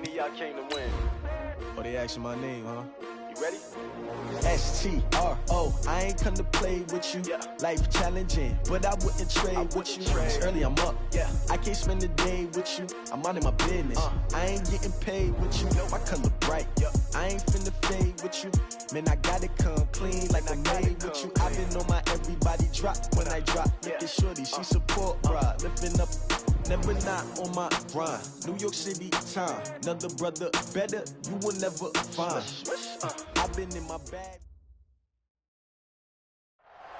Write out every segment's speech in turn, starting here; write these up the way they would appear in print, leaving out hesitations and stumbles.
many of y'all came to win? Oh, they asking my name, huh? You ready? STRO, I ain't come to play with you. Life challenging, but I wouldn't trade with you. It's early, I'm up. I can't spend the day with you. I'm out in my business. I ain't getting paid with you. My color bright. I ain't finna fade with you. Man, I gotta come clean like I made with you. I've been on my everybody drop when I drop. Look at shorty, she support, bruh. Lifting up. Never not on my grind. New York City time. Another brother better, you will never find. I've been in my bag.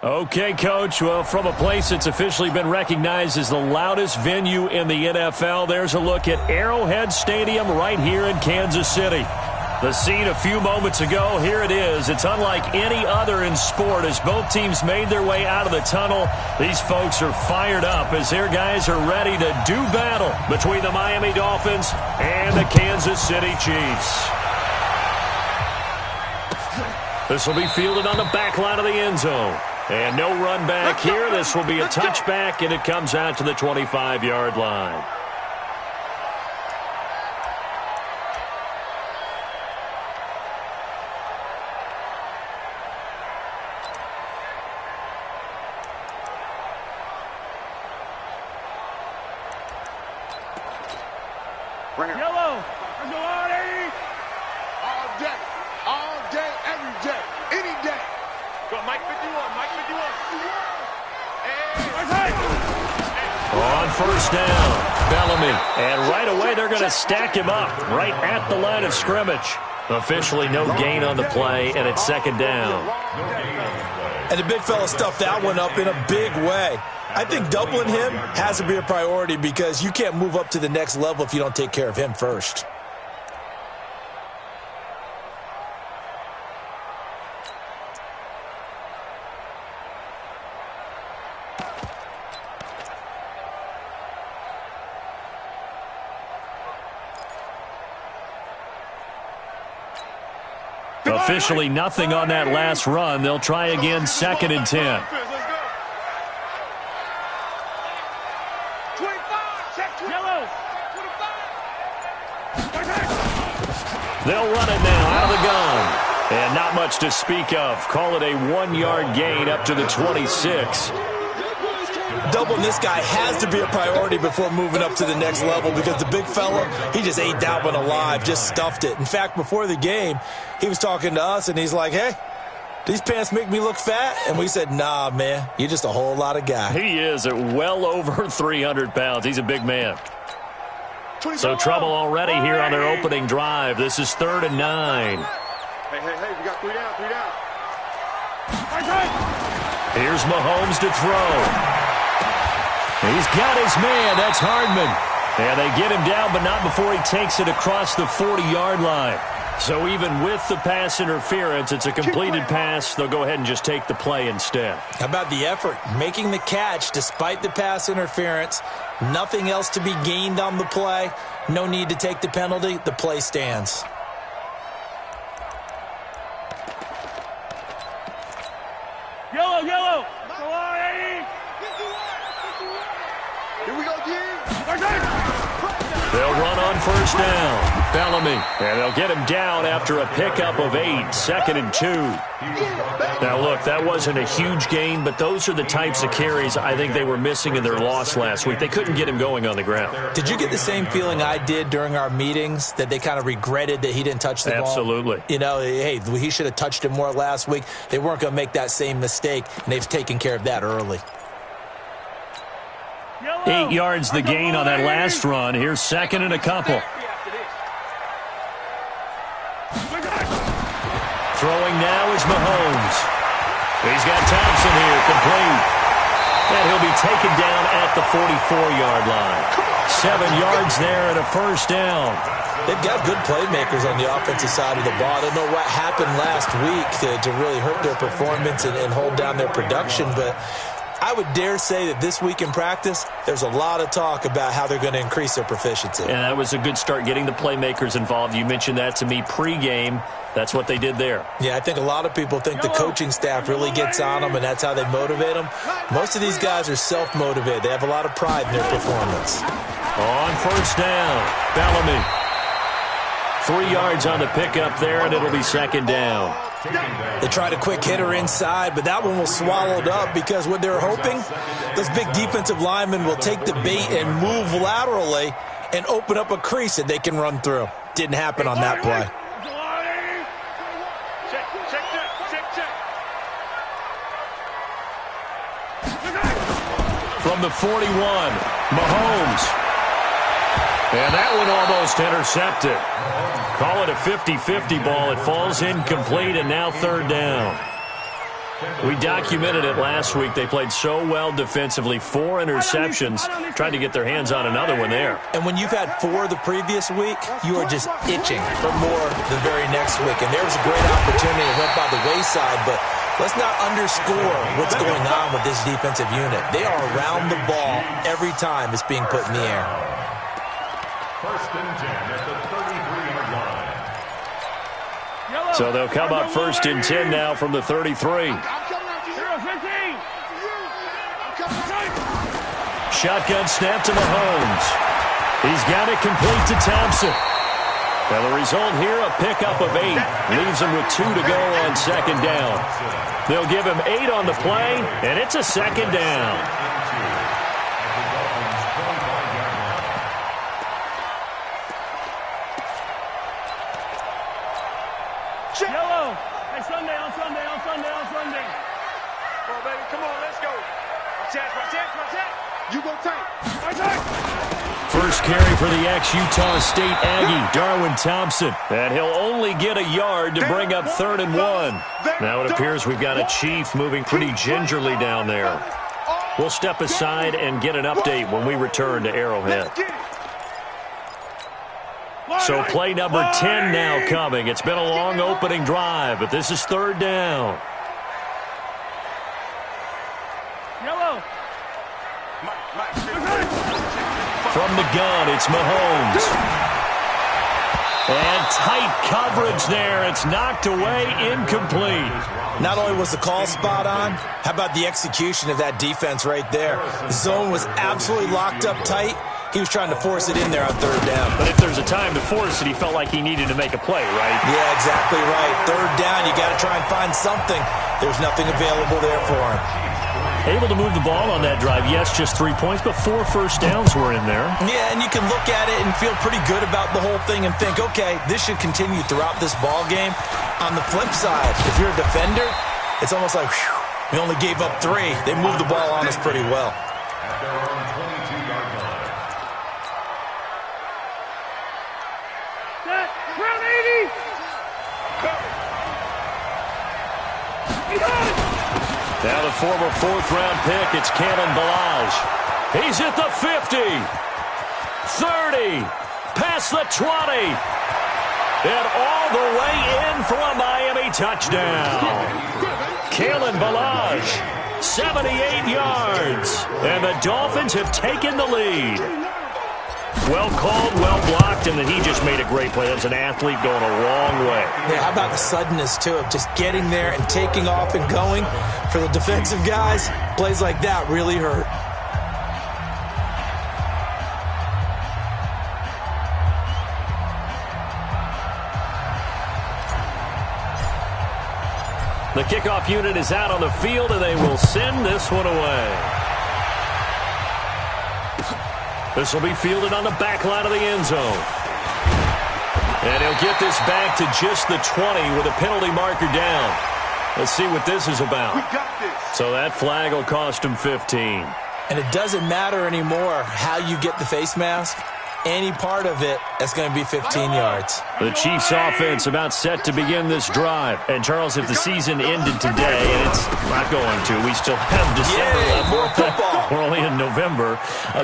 Okay, Coach. Well, from a place that's officially been recognized as the loudest venue in the NFL, there's a look at Arrowhead Stadium right here in Kansas City. The scene a few moments ago, here it is. It's unlike any other in sport as both teams made their way out of the tunnel. These folks are fired up as their guys are ready to do battle between the Miami Dolphins and the Kansas City Chiefs. This will be fielded on the back line of the end zone. And no run back here. This will be a touchback, and it comes out to the 25-yard line. Yellow. Let's go, Artie. All day, every day, any day. Go, Mike 51, Mike 51. On first down, Bellamy. And right away, they're going to stack him up right at the line of scrimmage. Officially no gain on the play, and it's second down. And the big fella stuffed that one up in a big way. I think doubling him has to be a priority because you can't move up to the next level if you don't take care of him first. Officially nothing on that last run. They'll try again, 2nd and 10. They'll run it now out of the gun. And not much to speak of. Call it a 1-yard gain up to the 26. Doubling this guy has to be a priority before moving up to the next level because the big fella, he just ate that one alive, just stuffed it. In fact, before the game, he was talking to us, and he's like, hey, these pants make me look fat? And we said, nah, man, you're just a whole lot of guy. He is at well over 300 pounds. He's a big man. So trouble already here on their opening drive. This is 3rd and 9. Hey, we got 3 down, 3 down. Here's Mahomes to throw. He's got his man. That's Hardman. And they get him down, but not before he takes it across the 40-yard line. So even with the pass interference, it's a completed pass. They'll go ahead and just take the play instead. How about the effort? Making the catch despite the pass interference. Nothing else to be gained on the play. No need to take the penalty. The play stands. Yellow. Here we go, They'll run on first down. Bellamy. And they'll get him down after a pickup of 8. 2nd and 2. Now, look, that wasn't a huge gain, but those are the types of carries I think they were missing in their loss last week. They couldn't get him going on the ground. Did you get the same feeling I did during our meetings, that they kind of regretted that he didn't touch the ball? Absolutely. You know, hey, he should have touched it more last week. They weren't going to make that same mistake, and they've taken care of that early. 8 yards the gain on that last run. Here's 2nd and a couple. Throwing now is Mahomes. He's got Thompson here, complete. And he'll be taken down at the 44-yard line. 7 yards there and a first down. They've got good playmakers on the offensive side of the ball. I don't know what happened last week to really hurt their performance and hold down their production, but I would dare say that this week in practice, there's a lot of talk about how they're going to increase their proficiency. And that was a good start, getting the playmakers involved. You mentioned that to me pregame. That's what they did there. Yeah, I think a lot of people think the coaching staff really gets on them, and that's how they motivate them. Most of these guys are self-motivated. They have a lot of pride in their performance. On first down, Bellamy. 3 yards on the pickup there, and it'll be second down. They tried a quick hitter inside, but that one was swallowed up because what they're hoping, those big defensive linemen will take the bait and move laterally and open up a crease that they can run through. Didn't happen on that play. From the 41, Mahomes. And that one almost intercepted. Call it a 50-50 ball. It falls incomplete, and now third down. We documented it last week. They played so well defensively. 4 interceptions. Tried to get their hands on another one there. And when you've had 4 the previous week, you are just itching for more the very next week. And there was a great opportunity that went by the wayside, but let's not underscore what's going on with this defensive unit. They are around the ball every time it's being put in the air. First and 10 at the 33-yard line. So they'll come up first and 10 now from the 33. Shotgun snap to Mahomes. He's got it complete to Thompson. Now the result here, a pickup of 8. Leaves him with 2 to go on second down. They'll give him 8 on the play, and it's a second down. Yellow. Hey, Sunday, on Sunday. Come on, baby. Come on, let's go. My You go tank. First carry for the ex-Utah State Aggie, Darwin Thompson. And he'll only get a yard to bring up 3rd and 1. Now it appears we've got a Chief moving pretty gingerly down there. We'll step aside and get an update when we return to Arrowhead. So play number 10 now coming. It's been a long opening drive, but this is 3rd down. Yellow. From the gun, it's Mahomes. And tight coverage there. It's knocked away, incomplete. Not only was the call spot on, how about the execution of that defense right there? The zone was absolutely locked up tight. He was trying to force it in there on 3rd down. But if there's a time to force it, he felt like he needed to make a play, right? Yeah, exactly right. 3rd down, you got to try and find something. There's nothing available there for him. Able to move the ball on that drive. Yes, just 3 points, but 4 first downs were in there. Yeah, and you can look at it and feel pretty good about the whole thing and think, okay, this should continue throughout this ball game. On the flip side, if you're a defender, it's almost like, whew, we only gave up 3. They moved the ball on us pretty well. At their own 22-yard line. Round 80. Now the former 4th-round pick, it's Kalen Ballage. He's at the 50, 30, past the 20, and all the way in for a Miami touchdown. Kalen Ballage, 78 yards, and the Dolphins have taken the lead. Well called, well blocked, and then he just made a great play. That was an athlete going a long way. Yeah, how about the suddenness, too, of just getting there and taking off and going? For the defensive guys, plays like that really hurt. The kickoff unit is out on the field, and they will send this one away. This will be fielded on the back line of the end zone. And he'll get this back to just the 20 with a penalty marker down. Let's see what this is about. So that flag will cost him 15. And it doesn't matter anymore how you get the face mask. Any part of it, that's going to be 15 yards. The Chiefs offense about set to begin this drive. And, Charles, if the season ended today, and it's not going to, we still have December left. More football. We're only in November.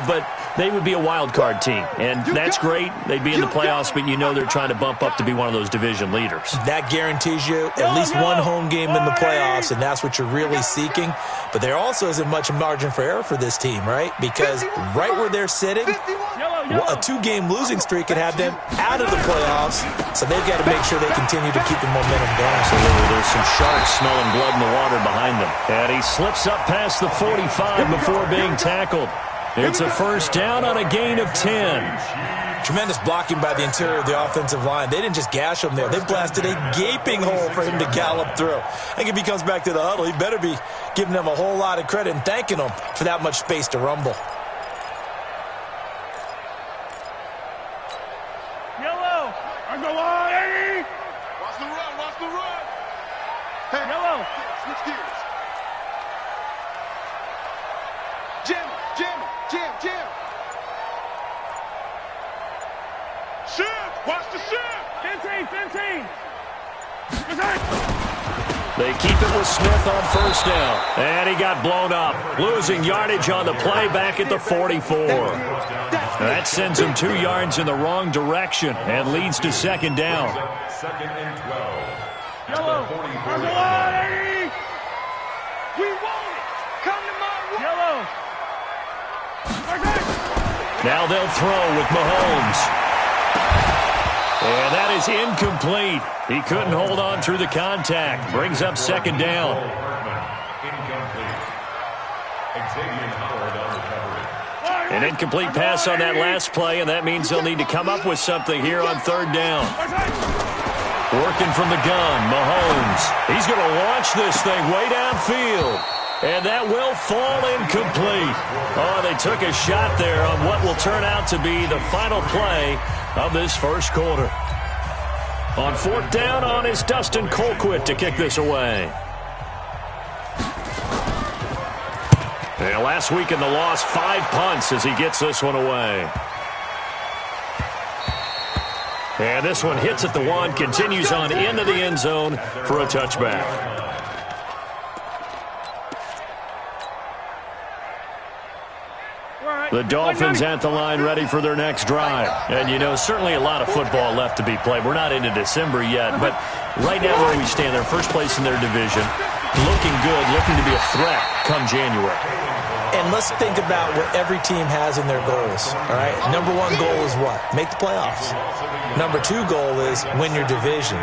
But they would be a wild card team. And that's great. They'd be in the playoffs, but you know they're trying to bump up to be one of those division leaders. That guarantees you at least one home game in the playoffs, and that's what you're really seeking. But there also isn't much margin for error for this team, right? Because right where they're sitting, a 2-game losing streak could have them out of the playoffs, so they've got to make sure they continue to keep the momentum going. Absolutely. There's some sharks smelling blood in the water behind them. And he slips up past the 45 before being tackled. It's a first down on a gain of 10. Tremendous blocking by the interior of the offensive line. They didn't just gash him there. They blasted a gaping hole for him to gallop through. I think if he comes back to the huddle, he better be giving them a whole lot of credit and thanking them for that much space to rumble. Yellow. On the line. Eddie. Watch the run. Watch the run. Hey, yellow. Switch gears. Jam. Shift. Watch the shift. 15. They keep it with Smith on first down. And he got blown up. Losing yardage on the play back at the 44. That sends him 2 yards in the wrong direction and leads to second down. Second and 12. Yellow. On the line. We want it. Come to my way. Yellow. Now they'll throw with Mahomes. And that is incomplete. He couldn't hold on through the contact. Brings up second down. Incomplete. Xavier Howard on recovery. An incomplete pass on that last play, and that means they'll need to come up with something here on third down. Working from the gun, Mahomes. He's going to launch this thing way downfield. And that will fall incomplete. Oh, they took a shot there on what will turn out to be the final play of this first quarter. On fourth down on is Dustin Colquitt to kick this away. And last week in the loss, 5 punts as he gets this one away. And this one hits at the 1, continues on into the end zone for a touchback. The Dolphins at the line ready for their next drive. And, you know, certainly a lot of football left to be played. We're not into December yet, but right now where we stand, they're first place in their division, looking good, looking to be a threat come January. And let's think about what every team has in their goals, all right? Number 1 goal is what? Make the playoffs. Number 2 goal is win your division.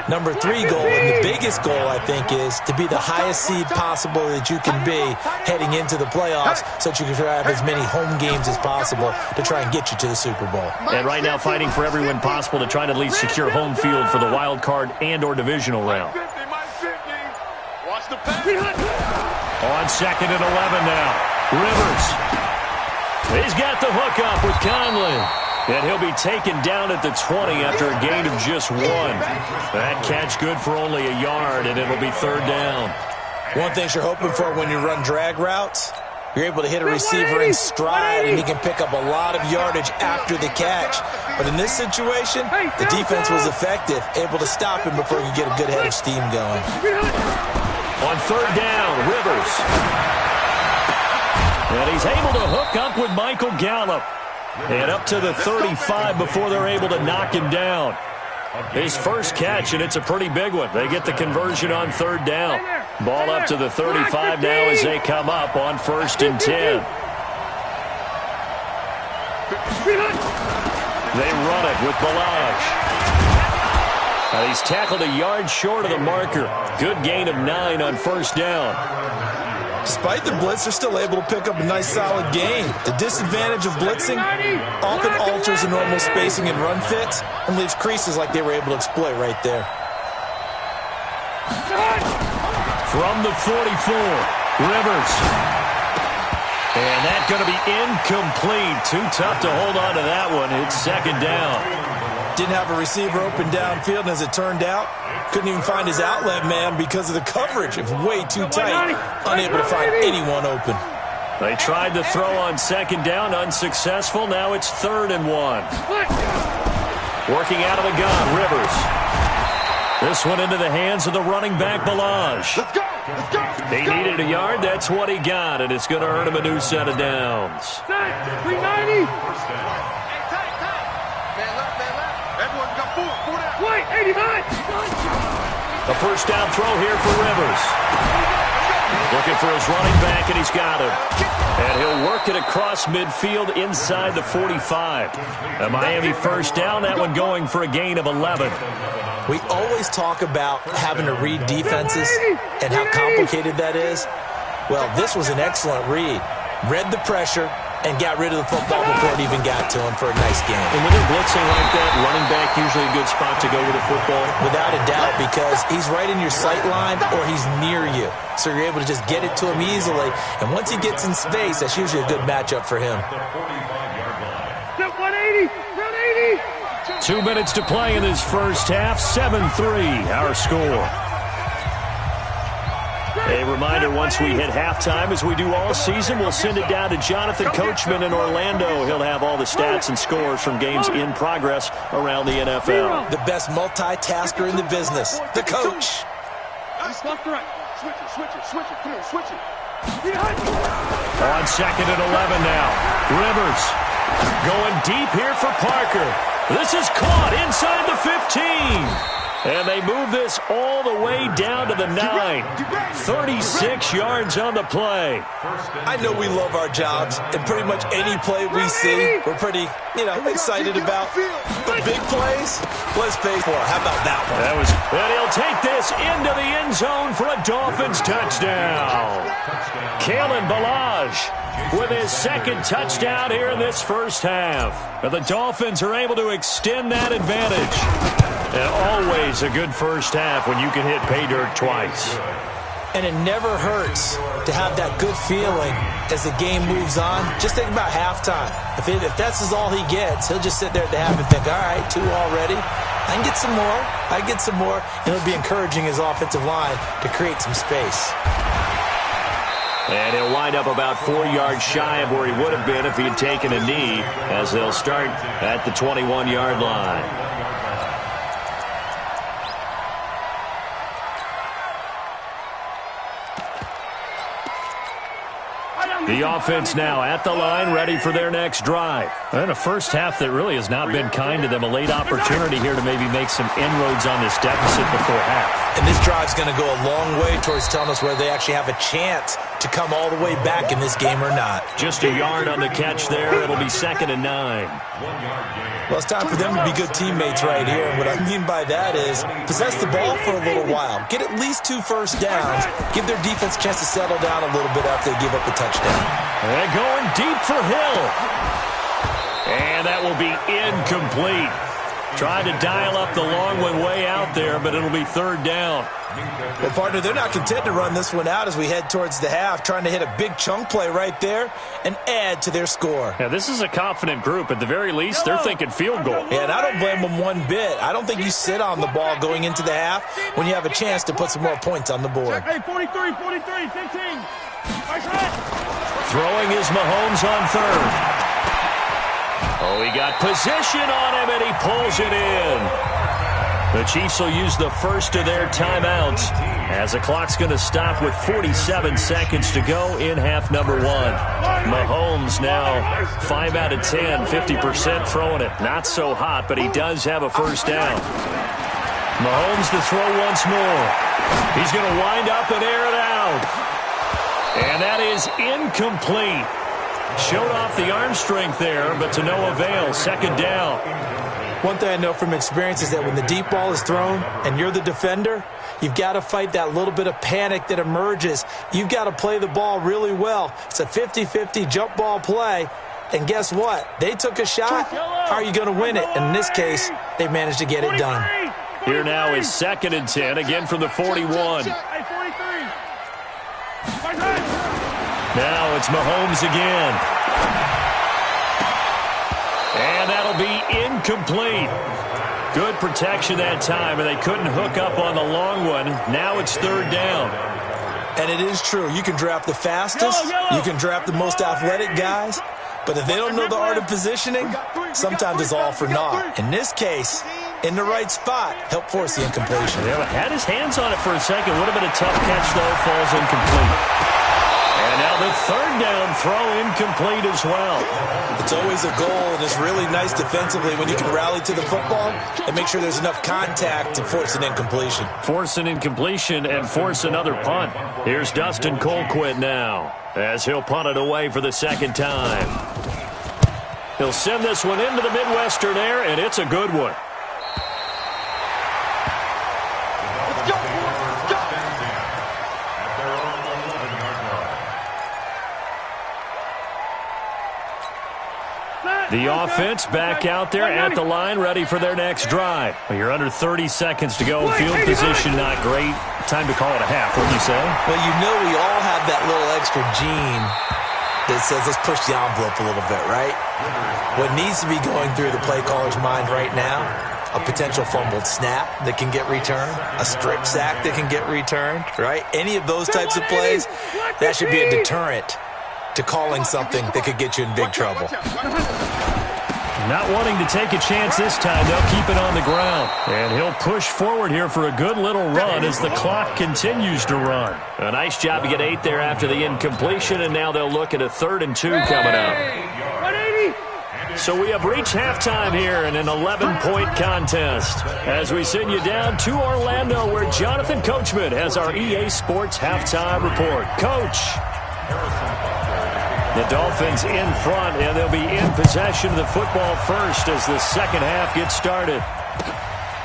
Number 3 goal, and the biggest goal, I think, is to be the highest seed possible that you can be heading into the playoffs so that you can have as many home games as possible to try and get you to the Super Bowl. And right now fighting for every win possible to try to at least secure home field for the wild card and or divisional round. Watch the pass. On second and 11 now. Rivers. He's got the hook up with Conley. And he'll be taken down at the 20 after a gain of just 1. That catch good for only a yard, and it'll be third down. One thing you're hoping for when you run drag routes, you're able to hit a receiver in stride, and he can pick up a lot of yardage after the catch. But in this situation, the defense was effective, able to stop him before he could get a good head of steam going. On third down, Rivers. And he's able to hook up with Michael Gallup. And up to the 35 before they're able to knock him down. His first catch, and it's a pretty big one. They get the conversion on third down. Ball up to the 35 now as they come up on first and 10. They run it with Balaj. And he's tackled a yard short of the marker. Good gain of 9 on first down. Despite the blitz, they're still able to pick up a nice, solid gain. The disadvantage of blitzing often alters the normal spacing and run fits and leaves creases like they were able to exploit right there. From the 44, Rivers. And that's going to be incomplete. Too tough to hold on to that one. It's second down. Didn't have a receiver open downfield, and as it turned out, couldn't even find his outlet man because of the coverage. It was way too tight, unable to find anyone open. They tried to throw on second down, unsuccessful. Now it's third and 1. Working out of the gun, Rivers. This one into the hands of the running back, Balaj. Let's go. Let's go. He needed a yard. That's what he got, and it's going to earn him a new set of downs. 390. Everyone come forward. Wait, 85. A first down throw here for Rivers. Looking for his running back, and he's got him. And he'll work it across midfield inside the 45. A Miami first down, that one going for a gain of 11. We always talk about having to read defenses and how complicated that is. Well, this was an excellent read. Read the pressure, and got rid of the football before it even got to him for a nice game. And when they're blitzing like that, running back usually a good spot to go with the football? Without a doubt, because he's right in your sight line or he's near you. So you're able to just get it to him easily. And once he gets in space, that's usually a good matchup for him. 180! 180! 2 minutes to play in this first half. 7-3, our score. A reminder, once we hit halftime, as we do all season, we'll send it down to Jonathan Coachman in Orlando. He'll have all the stats and scores from games in progress around the NFL. The best multitasker in the business, the coach. Left to right. Switch it. Come on, switch it. On 2nd and 11 now. Rivers going deep here for Parker. This is caught inside the 15. And they move this all the way down to the 9. 36 yards on the play. I know we love our jobs, and pretty much any play we see, we're pretty, excited about. But big plays, let's pay for it. How about that one? And he'll take this into the end zone for a Dolphins touchdown. Kalen Ballage with his second touchdown here in this first half. But the Dolphins are able to extend that advantage. And always a good first half when you can hit pay dirt twice. And it never hurts to have that good feeling as the game moves on. Just think about halftime. If that's all he gets, he'll just sit there at the half and think, all right, 2 already. I can get some more. And it'll be encouraging his offensive line to create some space. And he'll wind up about 4 yards shy of where he would have been if he had taken a knee, as they'll start at the 21-yard line. The offense now at the line, ready for their next drive. And a first half that really has not been kind to them. A late opportunity here to maybe make some inroads on this deficit before half. And this drive's going to go a long way towards telling us whether they actually have a chance to come all the way back in this game or not. Just a yard on the catch there. It'll be 2nd and 9. Well, it's time for them to be good teammates right here. And what I mean by that is possess the ball for a little while. Get at least 2 first downs. Give their defense a chance to settle down a little bit after they give up the touchdown. And going deep for Hill. And that will be incomplete. Tried to dial up the long one way out there, but it'll be 3rd down. Well, partner, they're not content to run this one out as we head towards the half, trying to hit a big chunk play right there and add to their score. Yeah, this is a confident group. At the very least, they're thinking field goal. Yeah, and I don't blame them one bit. I don't think you sit on the ball going into the half when you have a chance to put some more points on the board. Hey, 43, 15. Throwing is Mahomes on 3rd. Oh, he got position on him, and he pulls it in. The Chiefs will use the first of their timeouts as the clock's going to stop with 47 seconds to go in half number 1. Mahomes now 5 out of 10, 50% throwing it. Not so hot, but he does have a first down. Mahomes to throw once more. He's going to wind up and air it out. And that is incomplete. Showed off the arm strength there, but to no avail. 2nd down. One thing I know from experience is that when the deep ball is thrown and you're the defender, you've got to fight that little bit of panic that emerges. You've got to play the ball really well. It's a 50-50 jump ball play. And guess what? They took a shot. How are you going to win it? And in this case, they managed to get it done. Here now is 2nd and 10, again from the 41. Now it's Mahomes again. And that'll be incomplete. Good protection that time, and they couldn't hook up on the long one. Now it's 3rd down. And it is true. You can draft the fastest. You can draft the most athletic guys. But if they don't know the art of positioning, sometimes it's all for naught. In this case, in the right spot, help force the incompletion. Yeah, had his hands on it for a second. Would have been a tough catch, though. Falls incomplete. And now the 3rd down throw incomplete as well. It's always a goal, and it's really nice defensively when you can rally to the football and make sure there's enough contact to force an incompletion. Force an incompletion and force another punt. Here's Dustin Colquitt now as he'll punt it away for the 2nd time. He'll send this one into the Midwestern air, and it's a good one. The offense back out there at the line, ready for their next drive. Well, you're under 30 seconds to go. Field position not great. Time to call it a half, wouldn't you say? Well, you know we all have that little extra gene that says let's push the envelope a little bit, right? What needs to be going through the play caller's mind right now, a potential fumbled snap that can get returned, a strip sack that can get returned, right? Any of those types of plays, that should be a deterrent to calling something that could get you in big trouble. Not wanting to take a chance this time, they'll keep it on the ground. And he'll push forward here for a good little run as the clock continues to run. A nice job to get 8 there after the incompletion, and now they'll look at a 3rd and 2 coming up. So we have reached halftime here in an 11-point contest as we send you down to Orlando, where Jonathan Coachman has our EA Sports halftime report. Coach. The Dolphins in front, and they'll be in possession of the football first as the second half gets started.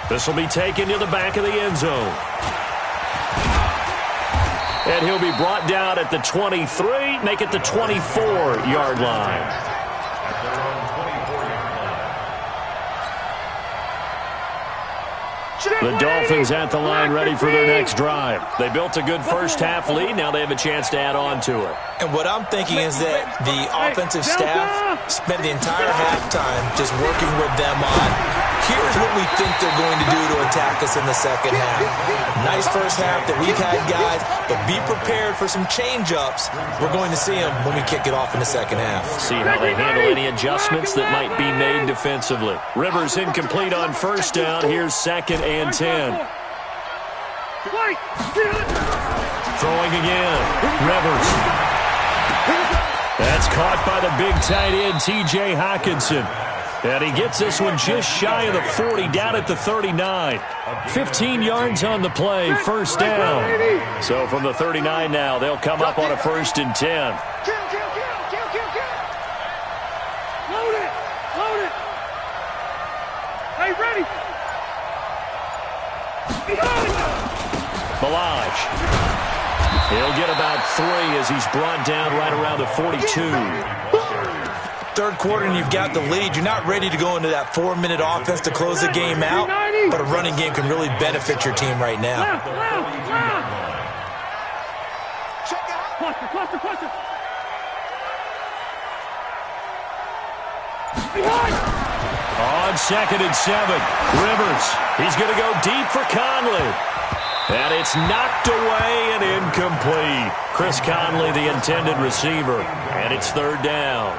This will be taken to the back of the end zone. And he'll be brought down at the 23, make it the 24-yard line. The Dolphins at the line ready for their next drive. They built a good first-half lead. Now they have a chance to add on to it. And what I'm thinking is that the offensive staff spent the entire halftime just working with them on, here's what we think they're going to do to attack us in the second half. Nice first half that we've had, guys, but be prepared for some change-ups. We're going to see them when we kick it off in the second half. See how they handle any adjustments that might be made defensively. Rivers incomplete on first down. Here's 2nd and 10. Throwing again. Rivers. That's caught by the big tight end, T.J. Hockenson. And he gets this one just shy of the 40, down at the 39. 15 yards on the play, first down. So from the 39 now, they'll come up on a 1st and 10. Load it! Load it! Hey, ready! Balaj. He'll get about 3 as he's brought down right around the 42. Third quarter and you've got the lead. You're not ready to go into that 4-minute offense to close the game out, but a running game can really benefit your team right now. Cluster. On 2nd and 7, Rivers. He's going to go deep for Conley. And it's knocked away and incomplete. Chris Conley, the intended receiver. And it's 3rd down.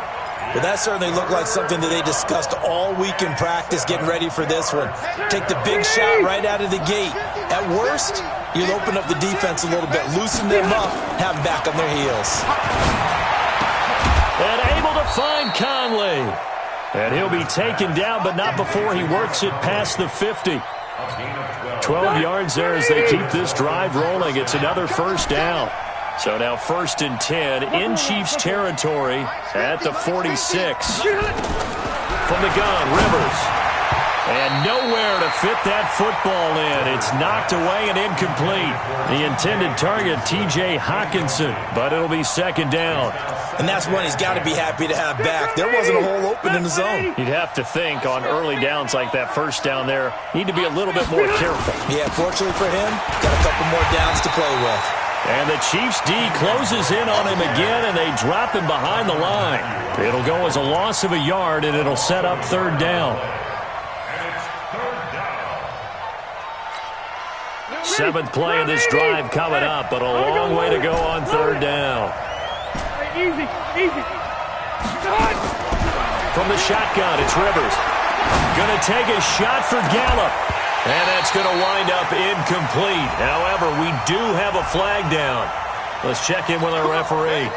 Well, that certainly looked like something that they discussed all week in practice, getting ready for this one. Take the big shot right out of the gate. At worst, you'll open up the defense a little bit, loosen them up, have them back on their heels. And able to find Conley. And he'll be taken down, but not before he works it past the 50. 12 yards there as they keep this drive rolling. It's another first down. So now 1st and 10 in Chiefs territory at the 46. From the gun, Rivers. And nowhere to fit that football in. It's knocked away and incomplete. The intended target, T.J. Hockenson, but it'll be 2nd down. And that's one he's got to be happy to have back. There wasn't a hole open in the zone. You'd have to think on early downs like that first down there, need to be a little bit more careful. Yeah, fortunately for him, got a couple more downs to play with. And the Chiefs D closes in on him again, and they drop him behind the line. It'll go as a loss of a yard, and it'll set up 3rd down. 7th play of this drive coming up, but a long way to go on 3rd down. Easy. From the shotgun, it's Rivers. Going to take a shot for Gallup. And that's going to wind up incomplete. However, we do have a flag down. Let's check in with our referee.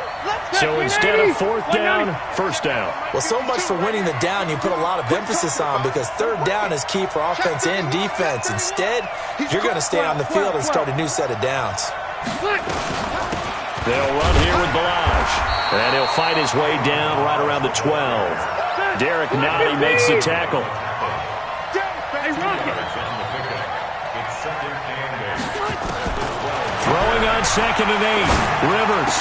So instead of 4th down, 1st down. Well, so much for winning the down you put a lot of emphasis on, because 3rd down is key for offense and defense. Instead, you're going to stay on the field and start a new set of downs. They'll run here with Balaj. And he'll fight his way down right around the 12. Derek Nottie makes the tackle. Throwing on 2nd and 8. Rivers.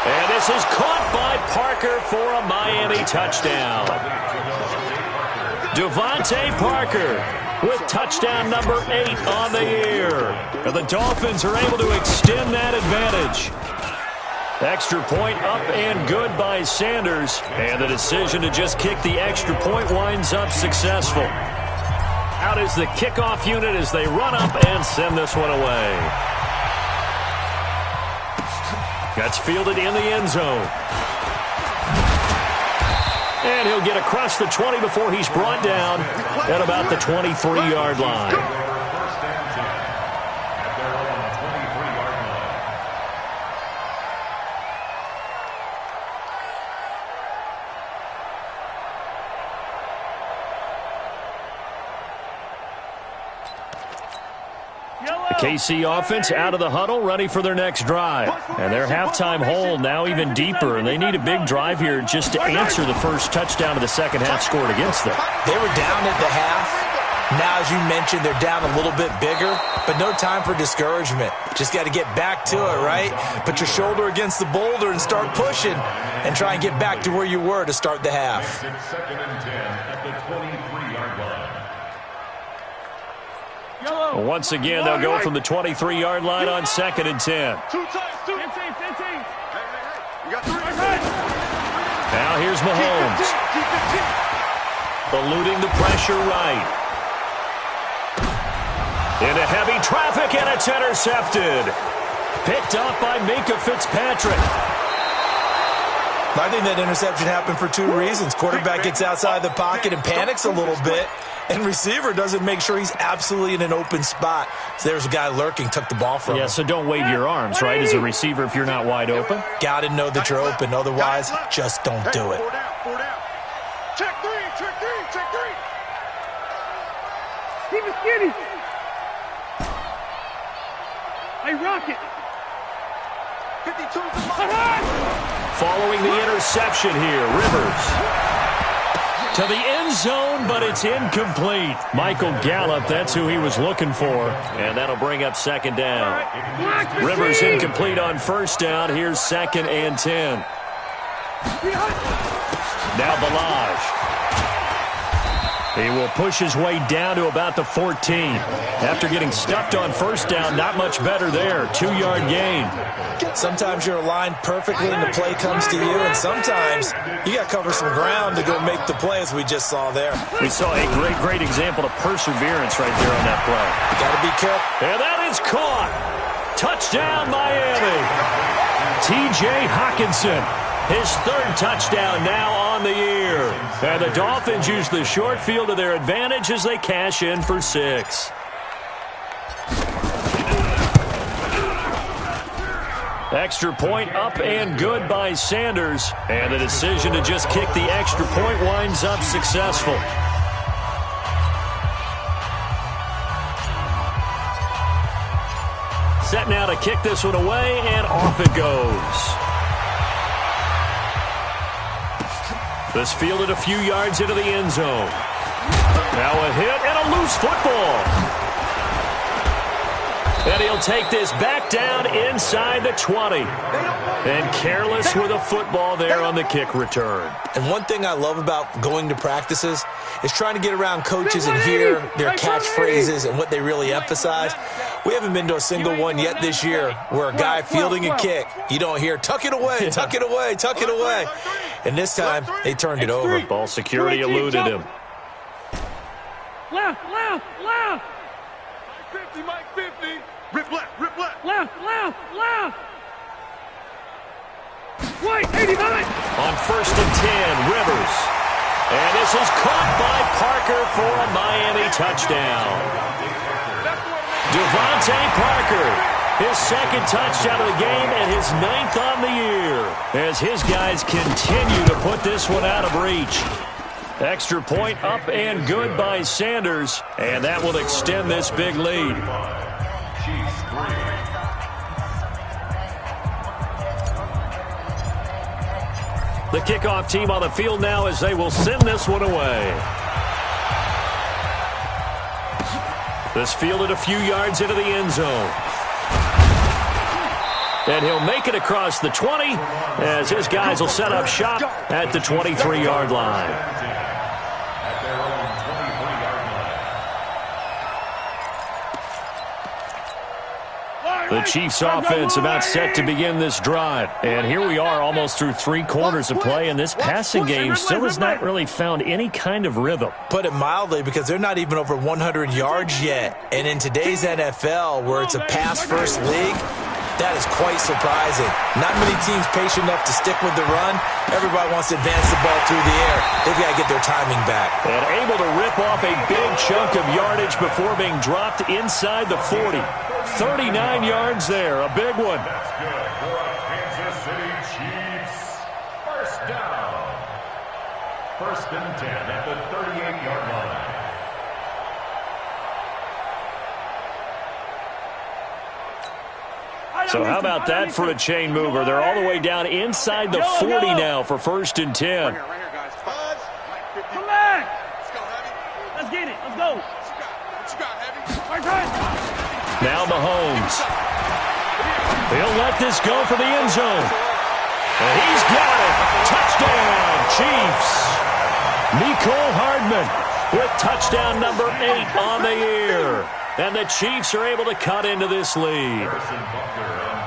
And this is caught by Parker for a Miami touchdown. Devontae Parker with touchdown number 8 on the year. And the Dolphins are able to extend that advantage. Extra point up and good by Sanders. And the decision to just kick the extra point winds up successful. Out is the kickoff unit as they run up and send this one away. That's fielded in the end zone. And he'll get across the 20 before he's brought down at about the 23-yard line. The KC offense out of the huddle, ready for their next drive. And their halftime hole now even deeper, and they need a big drive here just to answer the first touchdown of the second half scored against them. They were down at the half. Now, as you mentioned, they're down a little bit bigger, but no time for discouragement. Just got to get back to it, right? Put your shoulder against the boulder and start pushing and try and get back to where you were to start the half. It's 2nd and 10 at the 23-yard line. Once again, they'll go from the 23-yard line on 2nd and 10. Now here's Mahomes. Eluding the pressure right. Into heavy traffic, and it's intercepted. Picked up by Minkah Fitzpatrick. I think that interception happened for 2 reasons. Quarterback gets outside the pocket and panics a little bit, and receiver doesn't make sure he's absolutely in an open spot. So there's a guy lurking, took the ball from him. Yeah, so don't wave your arms, right, as a receiver if you're not wide open? Got to know that you're open. Otherwise, just don't do it. 4 down. Check three. Keep it skinny. Hey, Rocket. 52. Following the interception here, Rivers. To the end zone, but it's incomplete. Michael Gallup, that's who he was looking for. And that'll bring up 2nd down. Rivers incomplete on 1st down. Here's 2nd and 10. Now Balaj. He will push his way down to about the 14. After getting stuffed on 1st down, not much better there. 2-yard gain. Sometimes you're aligned perfectly and the play comes to you, and sometimes you got to cover some ground to go make the play, as we just saw there. We saw a great example of perseverance right there on that play. Got to be careful. And that is caught. Touchdown, Miami. T.J. Hockenson, his 3rd touchdown now on the year. And the Dolphins use the short field to their advantage as they cash in for 6. Extra point up and good by Sanders. And the decision to just kick the extra point winds up successful. Set now to kick this one away, and off it goes. This fielded a few yards into the end zone. Now a hit and a loose football. And he'll take this back down inside the 20. And careless with a football there on the kick return. And one thing I love about going to practices is trying to get around coaches and hear their catchphrases and what they really emphasize. We haven't been to a single one yet this year where a guy fielding a kick, you don't hear, tuck it away, tuck it away, tuck it away. And this time, they turned it over. Ball security eluded him. Left. 50, Mike 50. Rip left. Left. White, 89. On 1st and 10, Rivers. And this is caught by Parker for a Miami touchdown. Devontae Parker, his 2nd touchdown of the game and his 9th on the year, as his guys continue to put this one out of reach. Extra point up and good by Sanders, and that will extend this big lead. The kickoff team on the field now as they will send this one away. This fielded a few yards into the end zone. And he'll make it across the 20 as his guys will set up shop at the 23-yard line. At their own 23-yard line. The Chiefs offense about set to begin this drive. And here we are almost through 3 quarters of play, and this passing game still has not really found any kind of rhythm. Put it mildly, because they're not even over 100 yards yet. And in today's NFL, where it's a pass-first league, that is quite surprising. Not many teams patient enough to stick with the run. Everybody wants to advance the ball through the air. They've got to get their timing back. And able to rip off a big chunk of yardage before being dropped inside the 40. 39 yards there, a big one. That's good for a Kansas City Chiefs. First down. First and 10 at the 38-yard line. So how about that for a chain mover? They're all the way down inside the 40 now for first and 10. Right here, guys. Come back. Let's go, Heavy. Let's get it. Let's go. What you got, Heavy? Now Mahomes. He'll let this go for the end zone. And he's got it. Touchdown, Chiefs. Mecole Hardman with touchdown number 8 on the year. And the Chiefs are able to cut into this lead.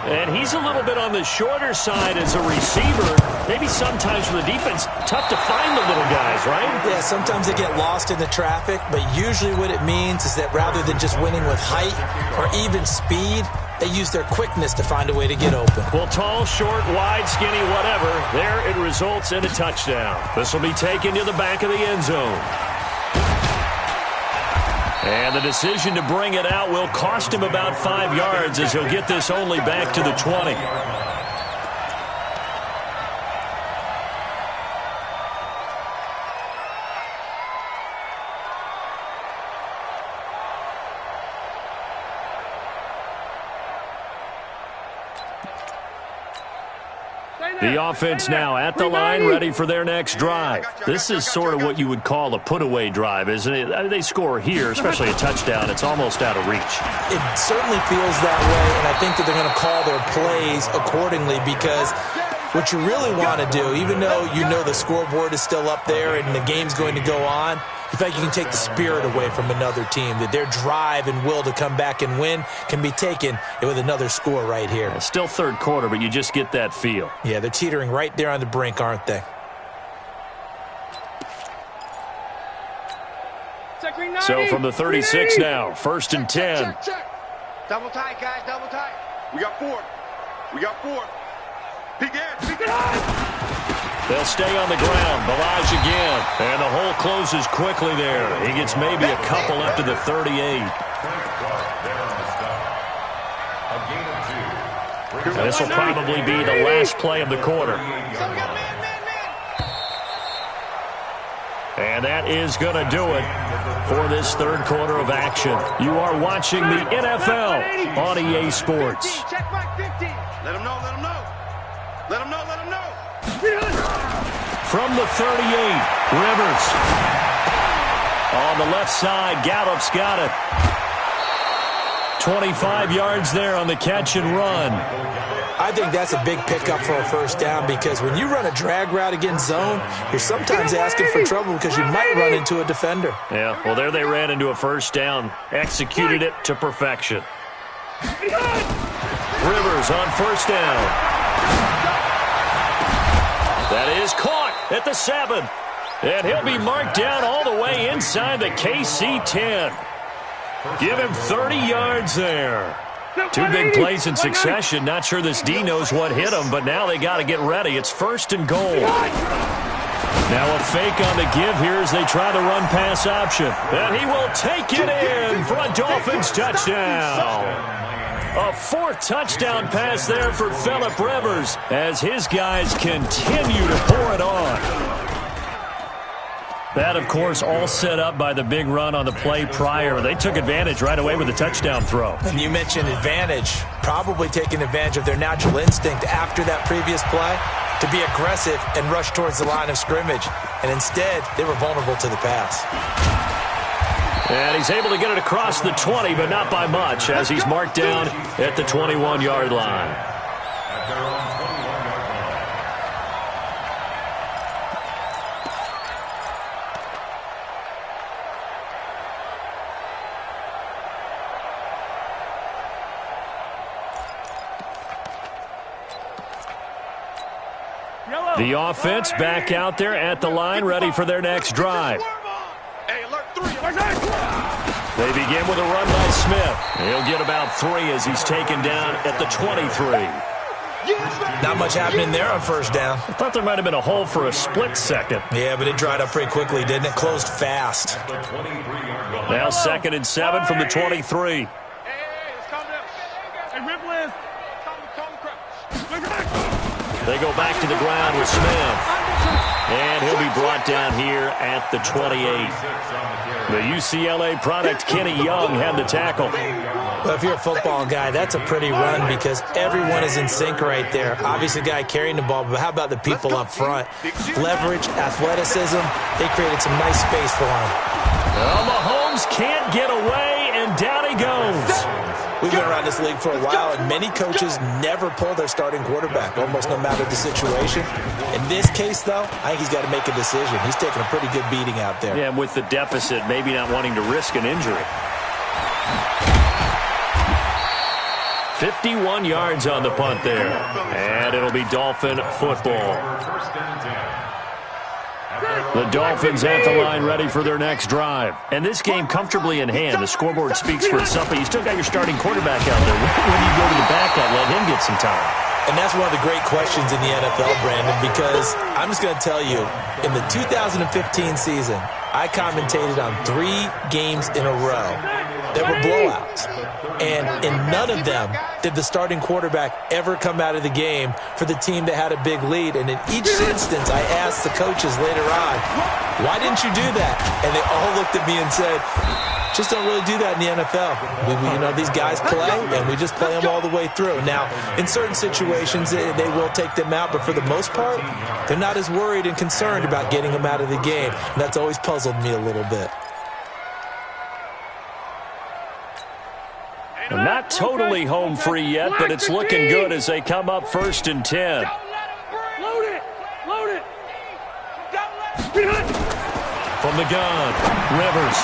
And he's a little bit on the shorter side as a receiver. Maybe sometimes for the defense, tough to find the little guys, right? Yeah, sometimes they get lost in the traffic, but usually what it means is that rather than just winning with height or even speed, they use their quickness to find a way to get open. Well, tall, short, wide, skinny, whatever, there it results in a touchdown. This will be taken to the back of the end zone. And the decision to bring it out will cost him about 5 yards as he'll get this only back to the 20. The offense now at the line, ready for their next drive. This is sort of what you would call a put-away drive, isn't it? I mean, they score here, especially a touchdown. It's almost out of reach. It certainly feels that way, and I think that they're going to call their plays accordingly, because what you really want to do, even though you know the scoreboard is still up there and the game's going to go on, in fact, you can take the spirit away from another team, that their drive and will to come back and win can be taken with another score right here. It's still third quarter, but you just get that feel. Yeah, they're teetering right there on the brink, aren't they? So from the 36 now, first and 10. Check. Double tight, guys, double tight. We got 4. Peek in. They'll stay on the ground. Balaj again. And the hole closes quickly there. He gets maybe a couple up to the 38. And this will probably be the last play of the quarter. And that is going to do it for this third quarter of action. You are watching the NFL on EA Sports. Check my 50. Let him know. From the 38, Rivers. On the left side, Gallup's got it. 25 yards there on the catch and run. I think that's a big pickup for a first down, because when you run a drag route against zone, you're sometimes asking for trouble because you might run into a defender. Yeah, well, there they ran into a first down. Executed it to perfection. Rivers on first down. That is caught at the 7. And he'll be marked down all the way inside the KC 10. Give him 30 yards there. 2 big plays in succession. Not sure this D knows what hit him, but now they got to get ready. It's first and goal. Now a fake on the give here as they try the run-pass option. And he will take it in for a Dolphins touchdown. A 4th touchdown pass there for Phillip Rivers as his guys continue to pour it on. That, of course, all set up by the big run on the play prior. They took advantage right away with a touchdown throw. And you mentioned advantage, probably taking advantage of their natural instinct after that previous play to be aggressive and rush towards the line of scrimmage. And instead, they were vulnerable to the pass. And he's able to get it across the 20, but not by much, as he's marked down at the 21-yard line. The offense back out there at the line, ready for their next drive. They begin with a run by Smith. He'll get about 3 as he's taken down at the 23. Not much happening there on first down. I thought there might have been a hole for a split second. Yeah, but it dried up pretty quickly, didn't it? Closed fast. Now 2nd and 7 from the 23. They go back to the ground with Smith. And he'll be brought down here at the 28. The UCLA product, Kenny Young, had the tackle. Well, if you're a football guy, that's a pretty run because everyone is in sync right there. Obviously, the guy carrying the ball, but how about the people up front? Leverage, athleticism, they created some nice space for him. Well, Mahomes can't get away, and down he goes. We've been around this league for a while, and many coaches never pull their starting quarterback, almost no matter the situation. In this case, though, I think he's got to make a decision. He's taking a pretty good beating out there. Yeah, and with the deficit, maybe not wanting to risk an injury. 51 yards on the punt there. And it'll be Dolphin football. The Dolphins at the line ready for their next drive. And this game comfortably in hand. The scoreboard speaks for itself, but you still got your starting quarterback out there. When you go to the backup, let him get some time. And that's one of the great questions in the NFL, Brandon, because I'm just going to tell you, in the 2015 season, I commentated on 3 games in a row that were blowouts. And in none of them did the starting quarterback ever come out of the game for the team that had a big lead. And in each instance, I asked the coaches later on, why didn't you do that? And they all looked at me and said, just don't really do that in the NFL. You know, these guys play, and we just play them all the way through. Now, in certain situations, they will take them out, but for the most part, they're not as worried and concerned about getting them out of the game. And that's always puzzled me a little bit. Not totally home free yet, but it's looking good as they come up 1st and 10. Load it! Load it! From the gun, Rivers.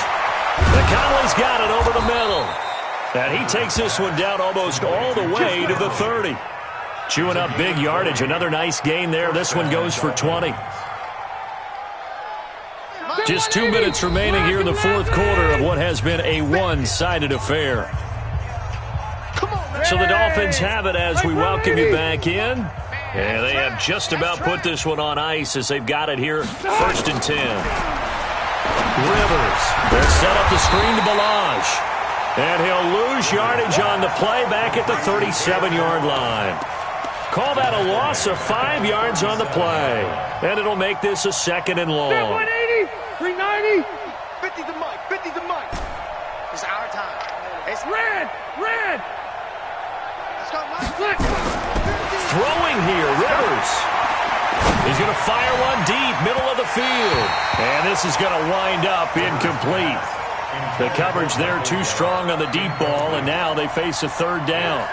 The Conley's got it over the middle. And he takes this one down almost all the way to the 30. Chewing up big yardage. Another nice gain there. This one goes for 20. Just 2 minutes remaining here in the 4th quarter of what has been a one-sided affair. So the Dolphins have it as we welcome you back in. And they have just about put this one on ice as they've got it here, 1st and 10. Rivers. They'll set up the screen to Balazs. And he'll lose yardage on the play back at the 37-yard line. Call that a loss of 5 yards on the play. And it'll make this a 2nd and long. 180, 390. 50 the mic, 50 the mic. It's our time. It's red, red. Throwing here, Rivers. He's going to fire one deep, middle of the field. And this is going to wind up incomplete. The coverage there too strong on the deep ball, and now they face a 3rd down.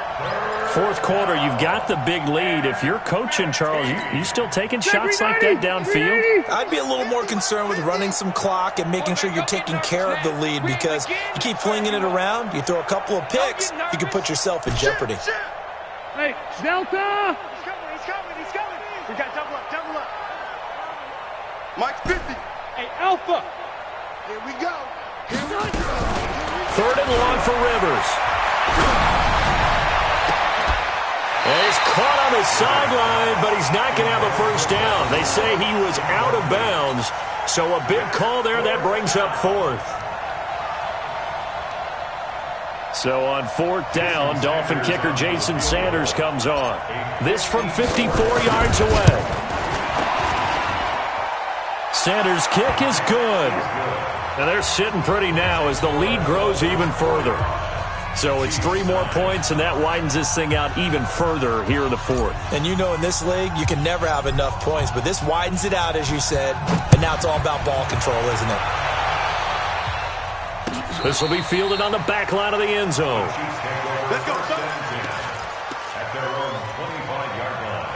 4th quarter, you've got the big lead. If you're coaching, Charles, you still taking shots like that downfield? I'd be a little more concerned with running some clock and making sure you're taking care of the lead because you keep flinging it around, you throw a couple of picks, you can put yourself in jeopardy. Hey, Delta! He's coming, he's coming, he's coming. We got double up, double up. Mike's 50. Hey, Alpha. Here we go. Here we go. 3rd and long for Rivers. And he's caught on the sideline, but he's not going to have a 1st down. They say he was out of bounds, so a big call there. That brings up 4th. So on 4th down, Dolphin kicker Jason Sanders comes on. This from 54 yards away. Sanders' kick is good. And they're sitting pretty now as the lead grows even further. So it's 3 more points, and that widens this thing out even further here in the 4th. And you know in this league, you can never have enough points, but this widens it out, as you said, and now it's all about ball control, isn't it? This will be fielded on the back line of the end zone. Let's go, son. At their own 25-yard line.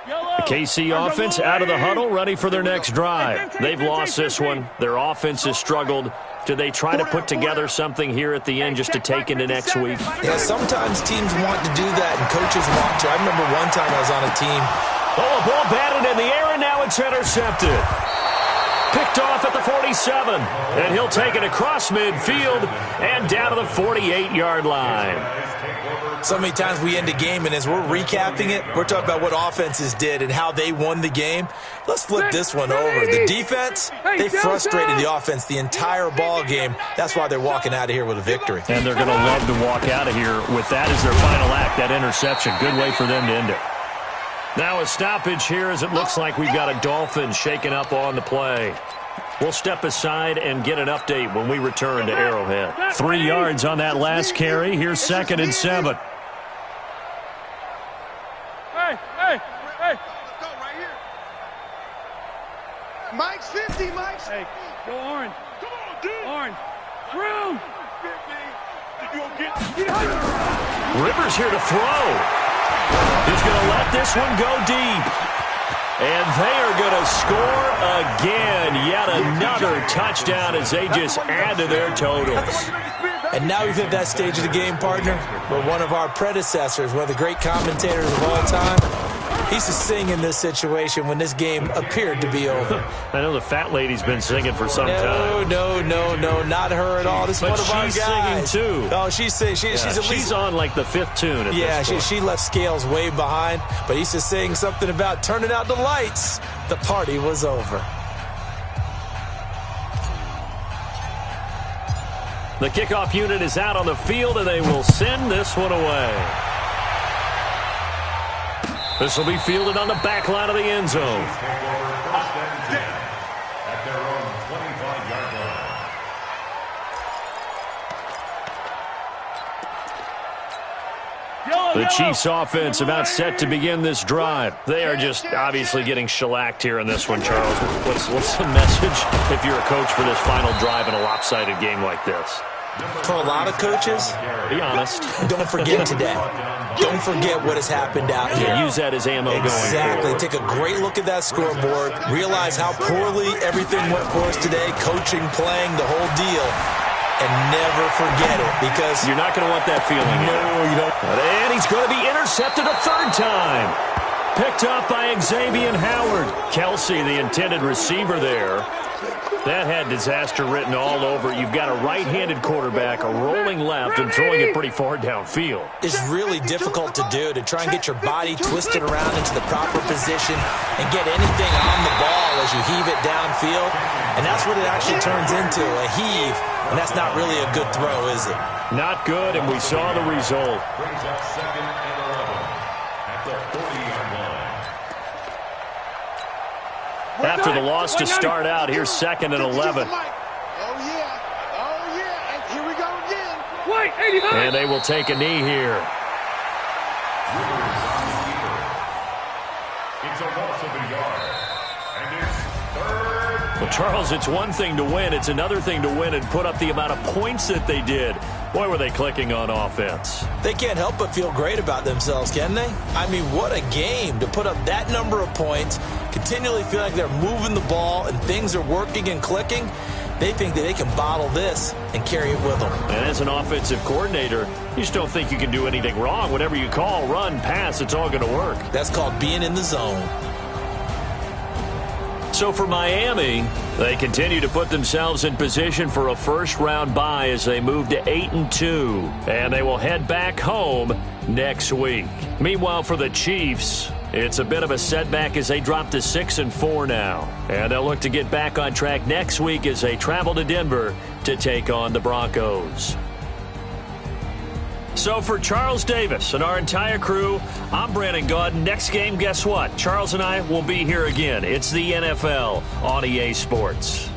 Yellow. KC offense out of the huddle, ready for their next drive. They've lost this one. Their offense has struggled. Do they try to put together something here at the end just to take into next week? Yeah, sometimes teams want to do that, and coaches want to. I remember one time I was on a team. Oh, a ball batted in the air, and now it's intercepted. Picked off at the 47, and he'll take it across midfield and down to the 48-yard line. So many times we end a game, and as we're recapping it, we're talking about what offenses did and how they won the game. Let's flip this one over. The defense, they frustrated the offense the entire ball game. That's why they're walking out of here with a victory. And they're going to love to walk out of here with that as their final act, that interception. Good way for them to end it. Now a stoppage here as it looks like we've got a Dolphin shaking up on the play. We'll step aside and get an update when we return to Arrowhead. 3 yards on that last carry. Here's 2nd and 7. Hey. Go right here. Mike's 50, Mike's. Hey, go Orange. Come on, dude. Orange. Through. 50. Rivers here to throw. He's going to let this one go deep. And they are going to score again. Yet another touchdown as they just add to their totals. And now we've hit that stage of the game, partner, where one of our predecessors, one of the great commentators of all time, he used to sing in this situation when this game appeared to be over. I know the fat lady's been singing for some time. No, not her at all. This is one of our guys. But she's singing, too. Oh, she's singing. She's on like the 5th tune at this point. She left Scales way behind, but he used to sing something about turning out the lights. The party was over. The kickoff unit is out on the field, and they will send this one away. This will be fielded on the back line of the end zone. At their own 25-yard line. The Chiefs offense about set to begin this drive. They are just obviously getting shellacked here in this one, Charles. What's the message if you're a coach for this final drive in a lopsided game like this? For a lot of coaches, be honest. Don't forget today. Don't forget what has happened out here. Yeah, use that as ammo going forward. Exactly. Take a great look at that scoreboard. Realize how poorly everything went for us today. Coaching, playing, the whole deal. And never forget it, because you're not going to want that feeling. No, you don't. And he's going to be intercepted a 3rd time. Picked up by Xavier Howard. Kelsey, the intended receiver there. That had disaster written all over it. You've got a right-handed quarterback, a rolling left, and throwing it pretty far downfield. It's really difficult to do, to try and get your body twisted around into the proper position and get anything on the ball as you heave it downfield. And that's what it actually turns into, a heave. And that's not really a good throw, is it? Not good, and we saw the result. Brings up 2nd and 11 at the 40-yard line. After the loss to start out, here's 2nd and 11. Oh, yeah. And here we go again. Wait, 89. And they will take a knee here. It's a loss of a yard. And it's 3rd. Well, Charles, it's one thing to win. It's another thing to win and put up the amount of points that they did. Boy, were they clicking on offense. They can't help but feel great about themselves, can they? I mean, what a game to put up that number of points, continually feel like they're moving the ball and things are working and clicking. They think that they can bottle this and carry it with them. And as an offensive coordinator, you just don't think you can do anything wrong. Whatever you call, run, pass, it's all going to work. That's called being in the zone. So for Miami, they continue to put themselves in position for a first-round bye as they move to 8-2. And they will head back home next week. Meanwhile, for the Chiefs, it's a bit of a setback as they drop to 6-4 now. And they'll look to get back on track next week as they travel to Denver to take on the Broncos. So for Charles Davis and our entire crew, I'm Brandon Gaudin. Next game, guess what? Charles and I will be here again. It's the NFL on EA Sports.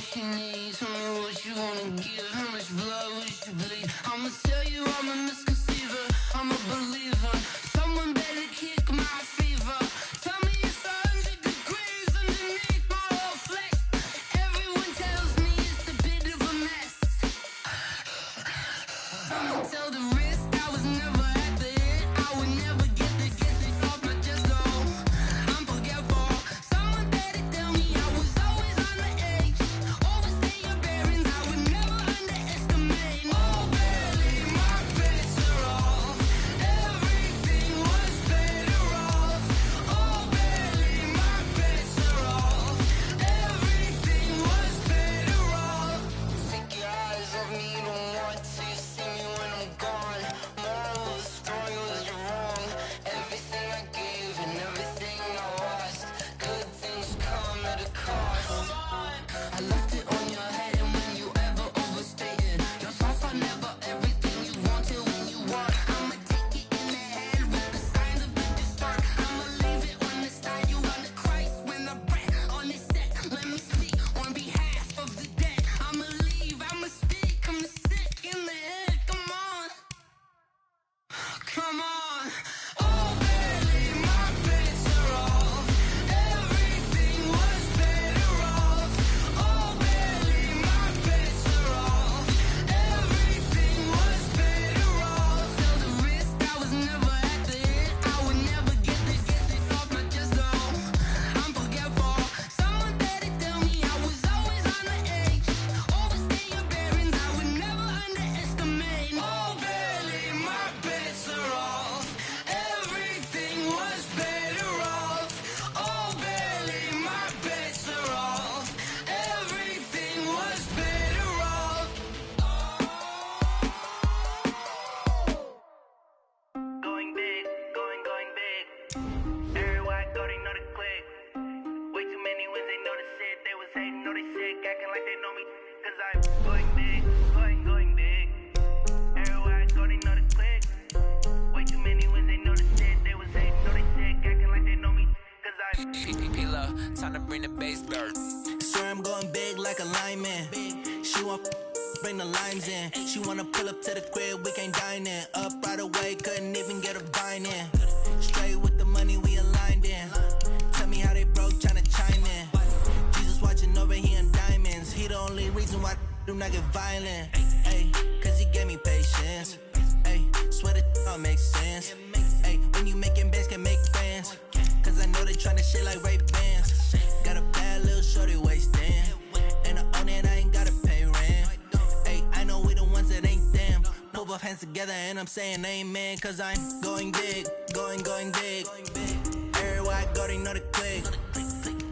what you need, tell me what you wanna give. How much blood would you bleed? I'ma tell you I'm a misconceiver, I'm a believer. Someone better kick my fever. Tell me it's 100 degrees underneath my whole flesh. Everyone tells me it's a bit of a mess. I'ma tell the risk I was never at the end. I would never get it off my chest, though. I'm forgetful. Someone better tell me I was always on the edge. Overstay your bearings, I would never underestimate. Oh, barely, my bets are off. Everything was better off. Oh, barely, my bets are off. Everything was better off. Take your eyes off me, you don't want to see me when I'm gone. Moral of the story was you're wrong. Everything I gave and everything I lost. Good things come at a cost. I left it on your head, and when you ever overstated, your thoughts are never everything you wanted when you want. I'ma take it in the head with the signs of the distort. I'ma leave it on the side. You on the Christ when I breath on this set. Let me speak on behalf of the dead. I'ma leave, I'ma speak. I'm the sick in the head. Come on, come on. Oh, barely, my bets are off. Everything was better off. Oh, barely, my bets are off. Everything was better off. Tell the risk I was never at the end. I would never get it off my chest, though. I'm forgetful. Someone better tell me I was always on the edge. Overstay your bearings, I would never underestimate. Oh, barely, my bets are off. Everything was better off. Oh, barely, my bets are off. Everything was better off. Going big, going big. Everywhere I go, they know the click. Way too many wins, they know the shit. They was hating, know they sick, acting like they know me. Cause I'm going big, going big. Everywhere I go, they know the click. Way too many wins, they know the shit. They was hating, know they sick, acting like they know me. Cause I'm P-P-P-Love, time to bring the bass back. Swear I'm going big like a lineman. She want bring the limes in. She wanna pull up to the crib, we can't dine in. Up right away, couldn't even get a vine in. Straight with the money we aligned in. Tell me how they broke, tryna chime in. Jesus watching over, he in diamonds. He the only reason why I do not get violent. Ay, cause he gave me patience. Ay, swear that all makes sense. Ay, when you making bands, can make friends. Cause I know they tryna shit like Ray-Bans. Got a bad little shorty wasting. And I own it, I ain't gotta pay rent. Ay, I know we the ones that ain't them. Put both hands together and I'm saying amen. Cause I'm going big, going big. Everywhere I go, they know the click.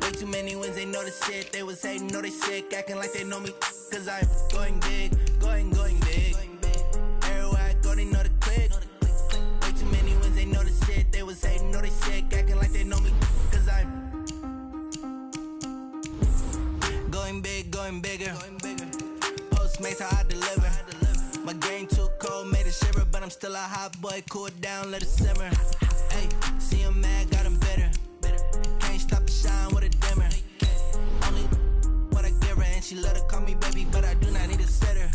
Way too many wins, they know the shit. They was hating, know they sick, acting like they know me. Cause I'm going big, going big. Everywhere I go, they know the click. Way too many wins, they know the shit. They was hating, know they sick, acting like they know me. Cause I'm going big, going bigger. Postmates how I deliver. My game too cold, made it shiver, but I'm still a hot boy. Cool it down, let it simmer. Hey, see him mad, got him bitter. Can't stop the shine with a dimmer. Only what I give her, and she let her call me baby, but I do not need a sitter.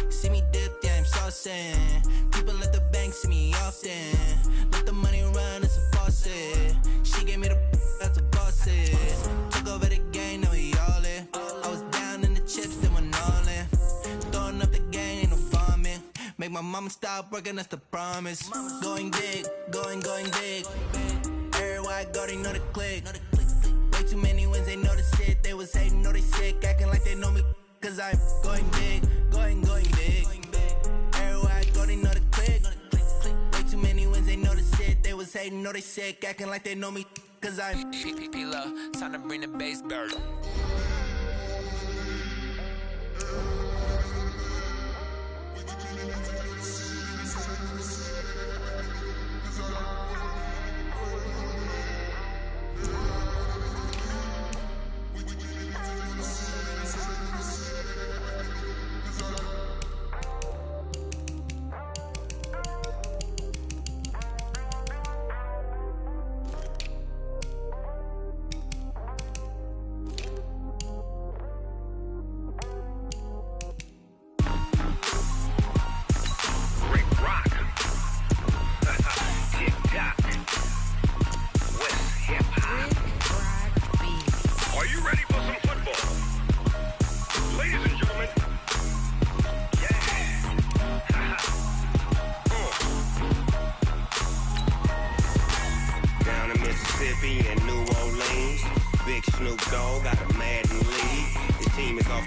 See me dip, yeah, I'm saucing. People at the bank see me often. Let the money run, it's a faucet. She gave me the that's a boss is. Took over the game, now we all in. I was down in the chips, then went all in. Throwing up the gang, ain't no bombing. Make my mama stop working, that's the promise. Going big, going big. Everywhere I go, they know the click. Way too many wins, they know the shit. They was hating, know they sick, acting like they know me. Cause I'm going big, going big. Everywhere I go, they know the click. Way too many wins, they know the shit. They was hating, know they sick, acting like they know me. Cause I'm P-P-P-Love, time to bring the bass back.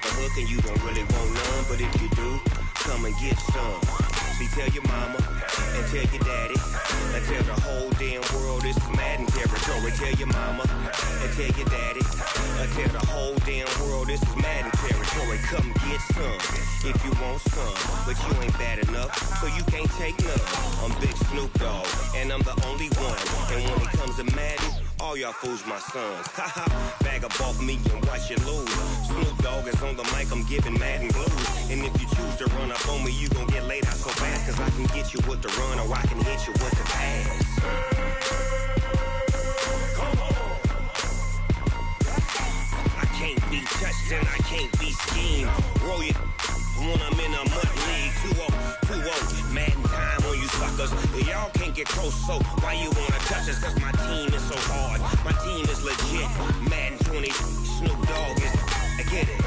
the hook and you don't really want none. But if you do, come and get some. See, tell your mama and tell your daddy and tell the whole damn world this is Madden territory. Tell your mama and tell your daddy and tell the whole damn world this is Madden territory. Come get some if you want some, but you ain't bad enough, so you can't take none. I'm Big Snoop Dogg, and I'm the only one. And when it comes to Madden, all y'all fools my sons. Haha, bag up off me and watch you lose. Snoop Dogg is on the mic, I'm giving Madden blues. And if you choose to run up on me, you gon' get laid out so fast. Cause I can get you with the run or I can hit you with the pass. I can't be touched and I can't be schemed. Roll you when I'm in a mud league. 2-0, Madden time on you suckers. Y'all can't get close, so why you wanna touch us? Cause my team is so hard. My team is legit. Madden 20, Snoop Dogg is, I get it.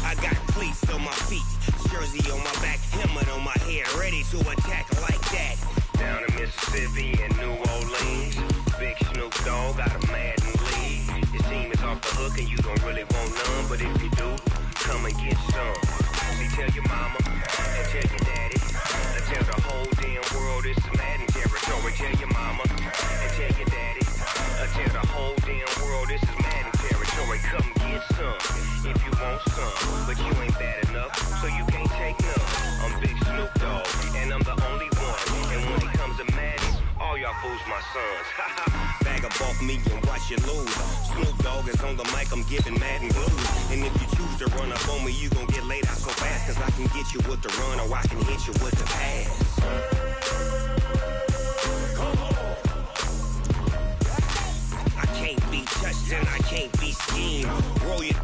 I got cleats on my feet, jersey on my back, helmet on my head, ready to attack like that. Down in Mississippi and New Orleans, Big Snoop Dogg got a Madden league. Your team is off the hook and you don't really want none, but if you do, come and get some. See, tell your mama and tell your daddy and tell the whole damn world this is Madden territory. Tell your mama and tell your daddy and tell the whole damn world this is Madden territory. Come get some if you want some, but you ain't bad enough, so you can't take none. I'm Big Snoop Dogg, and I'm the only one. And when it comes to Madden, all y'all fools my sons. Bag up off me and watch you lose. Snoop Dogg is on the mic, I'm giving Madden blues. And if you choose to run up on me, you gon' get laid out so fast. Cause I can get you with the run or I can hit you with the pass. I can't be touched and I can't be schemed. Roll you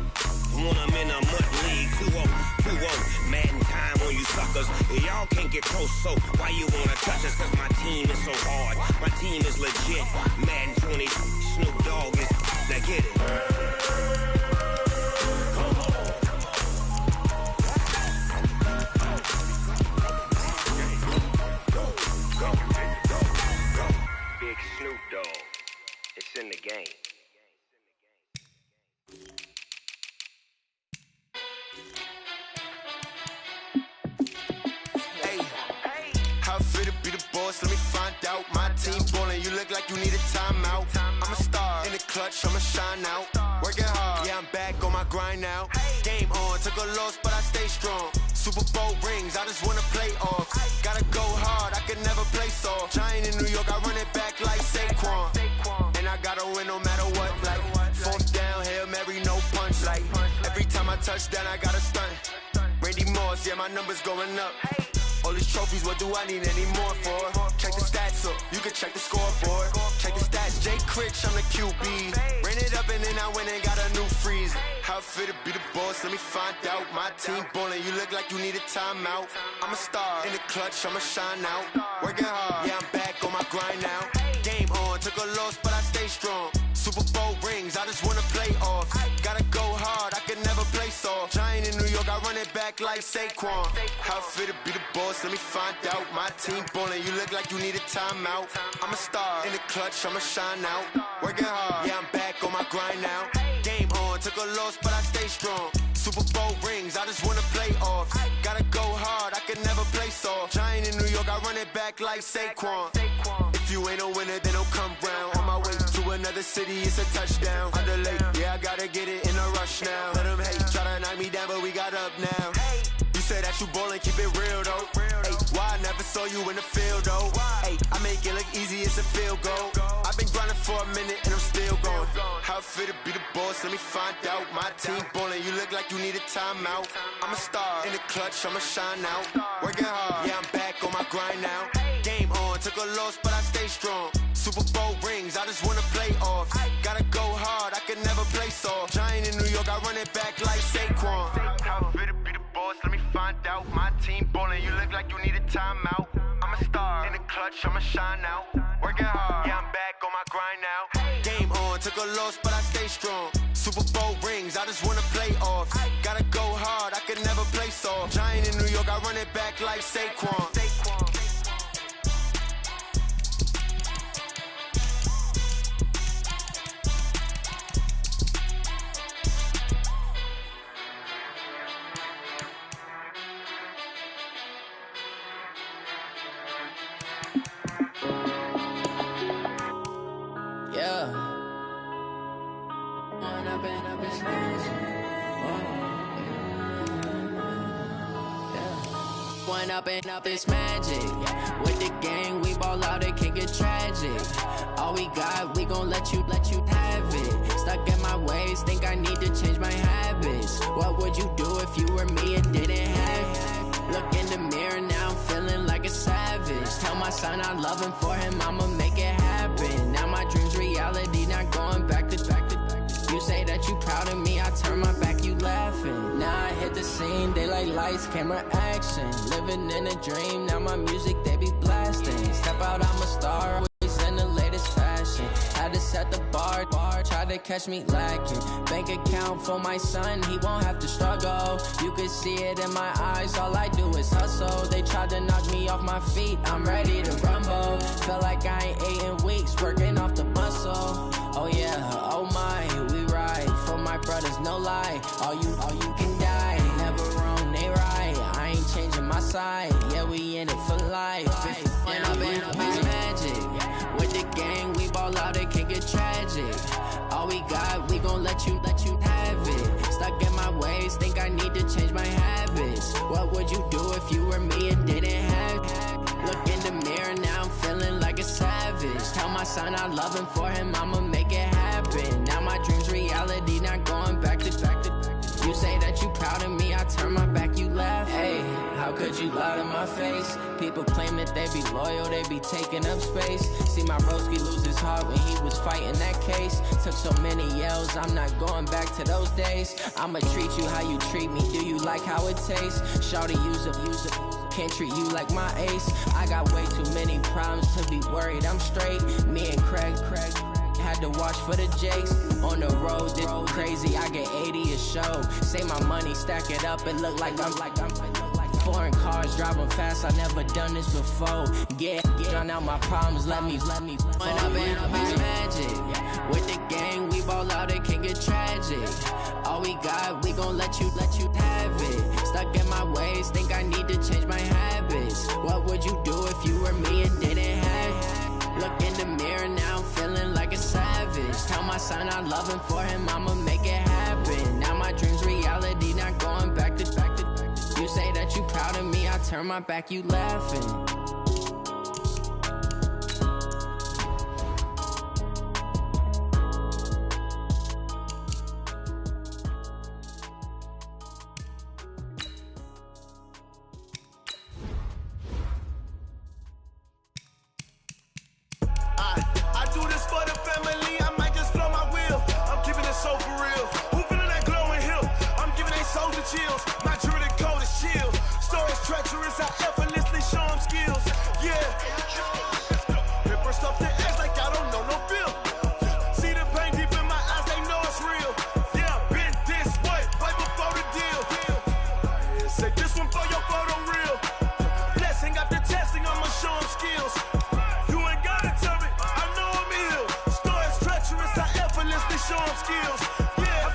when I'm in a mud league. 2-0, Madden time on you suckers. Y'all can't get close, so why you wanna touch us? Cause my team is so hard. My team is legit. Madden 20, Snoop Dogg is, now get it. Big Snoop Dogg, it's in the game. Let me find out. My team ballin', you look like you need a timeout. I'm a star in the clutch, I'ma shine out. Working hard, yeah, I'm back on my grind now. Game on, took a loss, but I stay strong. Super Bowl rings, I just wanna play off. Gotta go hard, I could never play soft. Giant in New York, I run it back like Saquon. And I gotta win no matter what. Like fourth down, Hail Mary, no punch. Like every time I touch down, I gotta stunt. Randy Moss, yeah, my numbers going up. All these trophies, what do I need any more for? Check the stats up, you can check the scoreboard. Check the stats, Jay Critch, I'm the QB. Ran it up and then I went and got a new freeze. How it fit to be the boss, let me find out. My team ballin', you look like you need a timeout. I'm a star in the clutch, I'ma shine out. Working hard, yeah, I'm back on my grind now. Game on, took a loss, but I stay strong. Super Bowl rings, I just wanna play off. Gotta go hard, I could never play soft. Giant in New York, I run it back like Saquon. How it fit to be the boss, let me find out. My team ballin', you look like you need a timeout. I'm a star in the clutch, I'ma shine out. Working hard, yeah, I'm back on my grind now. Game on, took a loss, but I stay strong. Super Bowl rings, I just wanna play off. Gotta go hard, I could never play soft. Giant in New York, I run it back like Saquon. If you ain't a winner, then don't come round. On my way to another city, it's a touchdown. Underlay, yeah, I gotta get it in a rush now. Let them hate, try to knock me down, but we got up now. You say that you ballin', keep it real though. Hey, why I never saw you in the field though? Hey, I make it look easy, it's a field goal. I've been grinding for a minute and I'm still going. How it fit to be the boss, let me find out. My team ballin', you look like you need a timeout. I'm a star in the clutch, I'ma shine out. Working hard, yeah, I'm back on my grind now. Game on, took a loss, but I stay strong. Super Bowl rings, I just wanna play off. Gotta go hard, I could never play soft. Giant in New York, I run it back like Saquon. How it fit to be the boss, let me find out. My team ballin', you look like you need a timeout. I'm a star in the clutch, I'ma shine out. Working hard, yeah, I'm back on my grind now. Game on, took a loss, but I stay strong. Super Bowl rings, I just wanna play off. Gotta go hard, I could never play soft. Giant in New York, I run it back like Saquon. Up it's magic. With the gang, we ball out, it can get tragic. All we got, we gon' let you have it. Stuck in my ways, think I need to change my habits. What would you do if you were me and didn't have it? Look in the mirror, now I'm feeling like a savage. Tell my son I love him, for him I'ma make it happen. Now my dream's reality, not going back to. You say that you proud of me, I turn my back, you laughing. Now I hit the scene, daylight lights, camera action. Living in a dream, now my music, they be blasting. Step out, I'm a star, always in the latest fashion. Had to set the bar, try to catch me lacking. Bank account for my son, he won't have to struggle. You can see it in my eyes, all I do is hustle. They tried to knock me off my feet, I'm ready to rumble. Felt like I ain't ate in weeks, working off the muscle. Oh yeah, oh my, we ride for my brothers, no lie. All you can die, never wrong, they right. I ain't changing my side, yeah, we in it for life. When I've been up, it's magic. With the gang, we ball out, it can get tragic. All we got, we gon' let you have it. Stuck in my ways, think I need to change my habits. What would you do if you were me and didn't have it? Look in the mirror, now I'm feeling like a savage. Tell my son I love him, for him I'ma make it happen. Now my dream's reality, not going back to. You say that you proud of me, I turn my back, you laugh. Hey, how could you lie to my face? People claim that they be loyal, they be taking up space. See my broski lose his heart when he was fighting that case. Took so many yells, I'm not going back to those days. I'ma treat you how you treat me, do you like how it tastes? Shawty, use it. Can't treat you like my ace. I got way too many problems to be worried, I'm straight. Me and Craig had to watch for the Jakes. On the road, this crazy, I get 80 a show. Say my money, stack it up, it look like I'm foreign cars, driving fast, I never done this before. Get drown out my problems, let me When I've been up, it's magic. With the gang, we ball out, it can get tragic. All we got, we gon' let you have it. Stuck in my ways, think I need to change my habits. What would you do if you were me and didn't have it? Look in the mirror, now I'm feeling like a savage. Tell my son I love him, for him I'ma make it happen. Now my dream's reality, not going back to. You say that you proud of me, I turn my back, you laughing. I do this for the family, I might just blow my wheel. I'm keeping it so for real. Who feeling that glowing hill? I'm giving they souls the chills. My jewelry code is chill. Stories treacherous, I effortlessly show them skills. Yeah. Ripper stuff the edge like I don't know no feel. See the pain deep in my eyes, they know it's real. Yeah, been this way, right before the deal. Say this one for your photo real. Blessing after testing, I'ma show them skills. You ain't gotta tell me, I know I'm ill. Stories treacherous, I effortlessly show them skills. Yeah,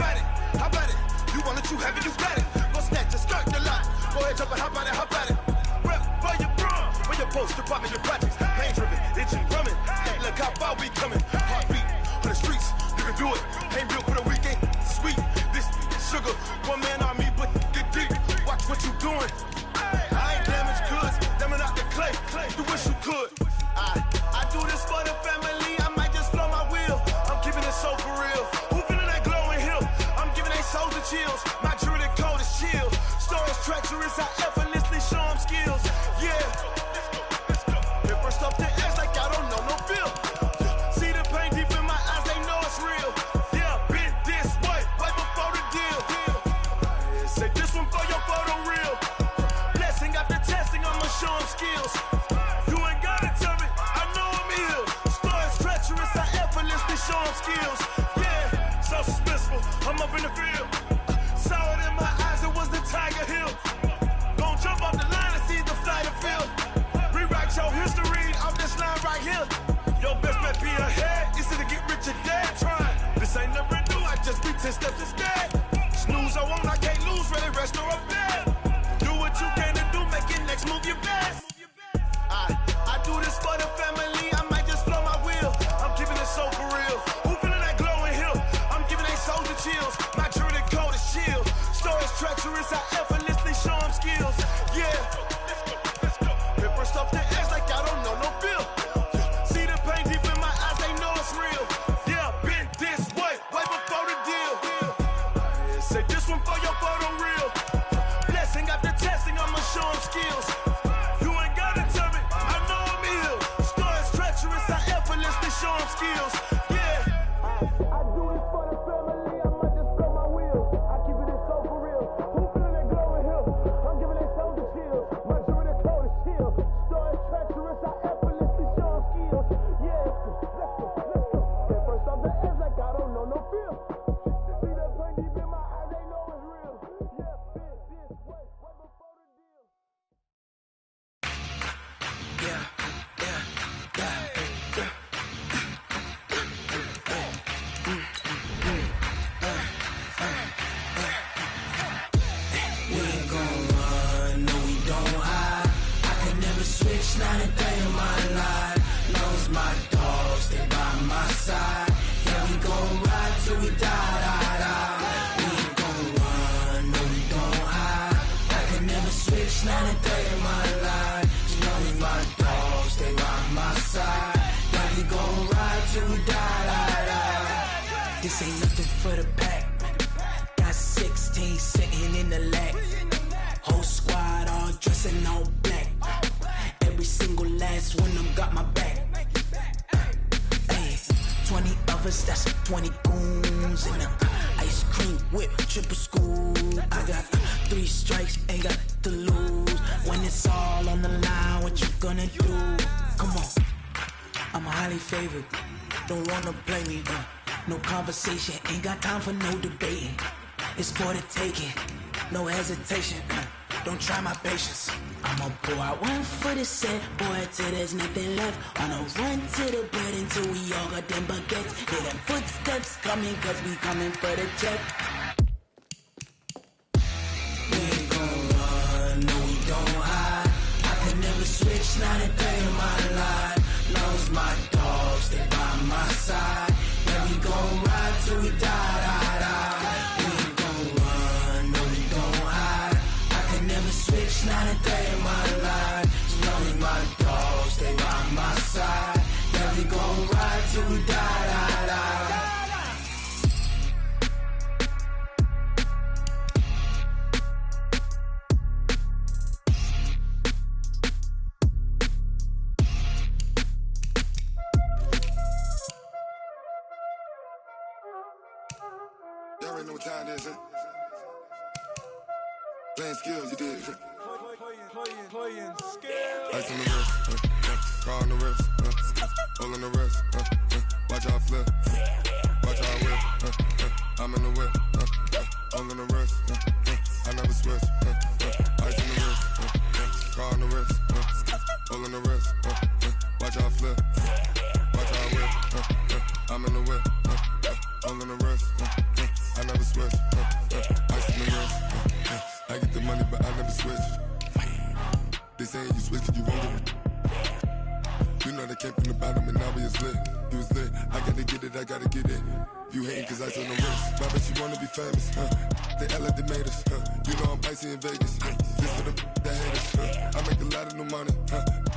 how about it? You want it, you have it, you got it. Go snatch a skirt the lot. Go ahead, jump it, how about it? Rep for your prom, where your post, department, your projects. Pain driven, engine drumming. Hey, look how far we coming. Heartbeat on the streets, you can do it. Ain't built for the weekend, sweet. This sugar, one man army, but get deep. Watch what you doing. I ain't damaged goods, damn out the clay. You wish you could. I do this for the family, I might just blow my wheel. I'm keeping it so for real. Who feeling that glowing hill? I'm giving they souls the chills. My jewelry code is chill. Stories treacherous, I effortlessly show them skills. Yeah. Ripper stuff the edge like I don't know no feel. See the pain deep in my eyes, they know it's real. Yeah, been this way, right before the deal. Say this one for your photo real. Blessing after testing, I'ma show them skills. You ain't gotta tell me, I know I'm ill. Stories treacherous, I effortlessly show them skills. Yeah, so suspenseful, I'm up in the field. Saw it in my eyes, it was the Tiger Hill. Gon' jump off the line and see the flight of field. Rewrite your history off this line right here. Your best bet be ahead, easy to get rich or dead. Try, this ain't never new, I just be 10 steps instead. Snooze I won't, I can't lose, ready, rest or a bed. Do what you can to do, make it next move your best. I do this for the family, I might just blow my wheel. I'm keeping it so for real. Who feeling that glowing hill? I'm giving they soul This ain't nothing for the pack. Got 16 sitting in the lag. Whole squad all dressing all black. Every single last one of them got my back. Hey, 20 of us, that's 20 goons in the ice cream whip, triple scoop. I got 3 strikes, ain't got to lose. When it's all on the line, what you gonna do? Come on, I'm highly favored. Don't wanna play me, no conversation, ain't got time for no debating. It's for the taking, no hesitation. Don't try my patience. I'ma pour out one for the set, boy, till there's nothing left. On a run to the bread until we all got them baguettes. Hear them footsteps coming, cause we coming for the check. We ain't gon' run, no we don't hide. I could never switch, not a day in my life. Long as my dogs stay by my side. Yeah, we gon' ride till we die, die, die. We ain't gon' run, no we don't hide. I could never switch, not a day in my life. As long as my dogs stay by my side. Yeah, we gon' ride till we die, die, die. Y'all already know what time it is, huh? Playing skills, you did, huh? Playing skills. Ice on the wrist, car on the wrist, hole in the wrist, watch how I flip, watch how I whip, I'm in the whip, hole in the wrist, I never switch, ice on the wrist, car on the wrist, hole in the wrist, watch how I flip, watch how I whip, I'm in the whip, hole in the wrist, I never switch, ice on the wrist, I get the money but I never switch. They saying you switch 'cause you won't get it. You know they came from the bottom and now we is lit. You was lit, I gotta get it, I gotta get it. You hating 'cause I on the wrist. Why bet you wanna be famous, They act like they made us, You know I'm icy in Vegas, This for the that hate us, I make a lot of new money,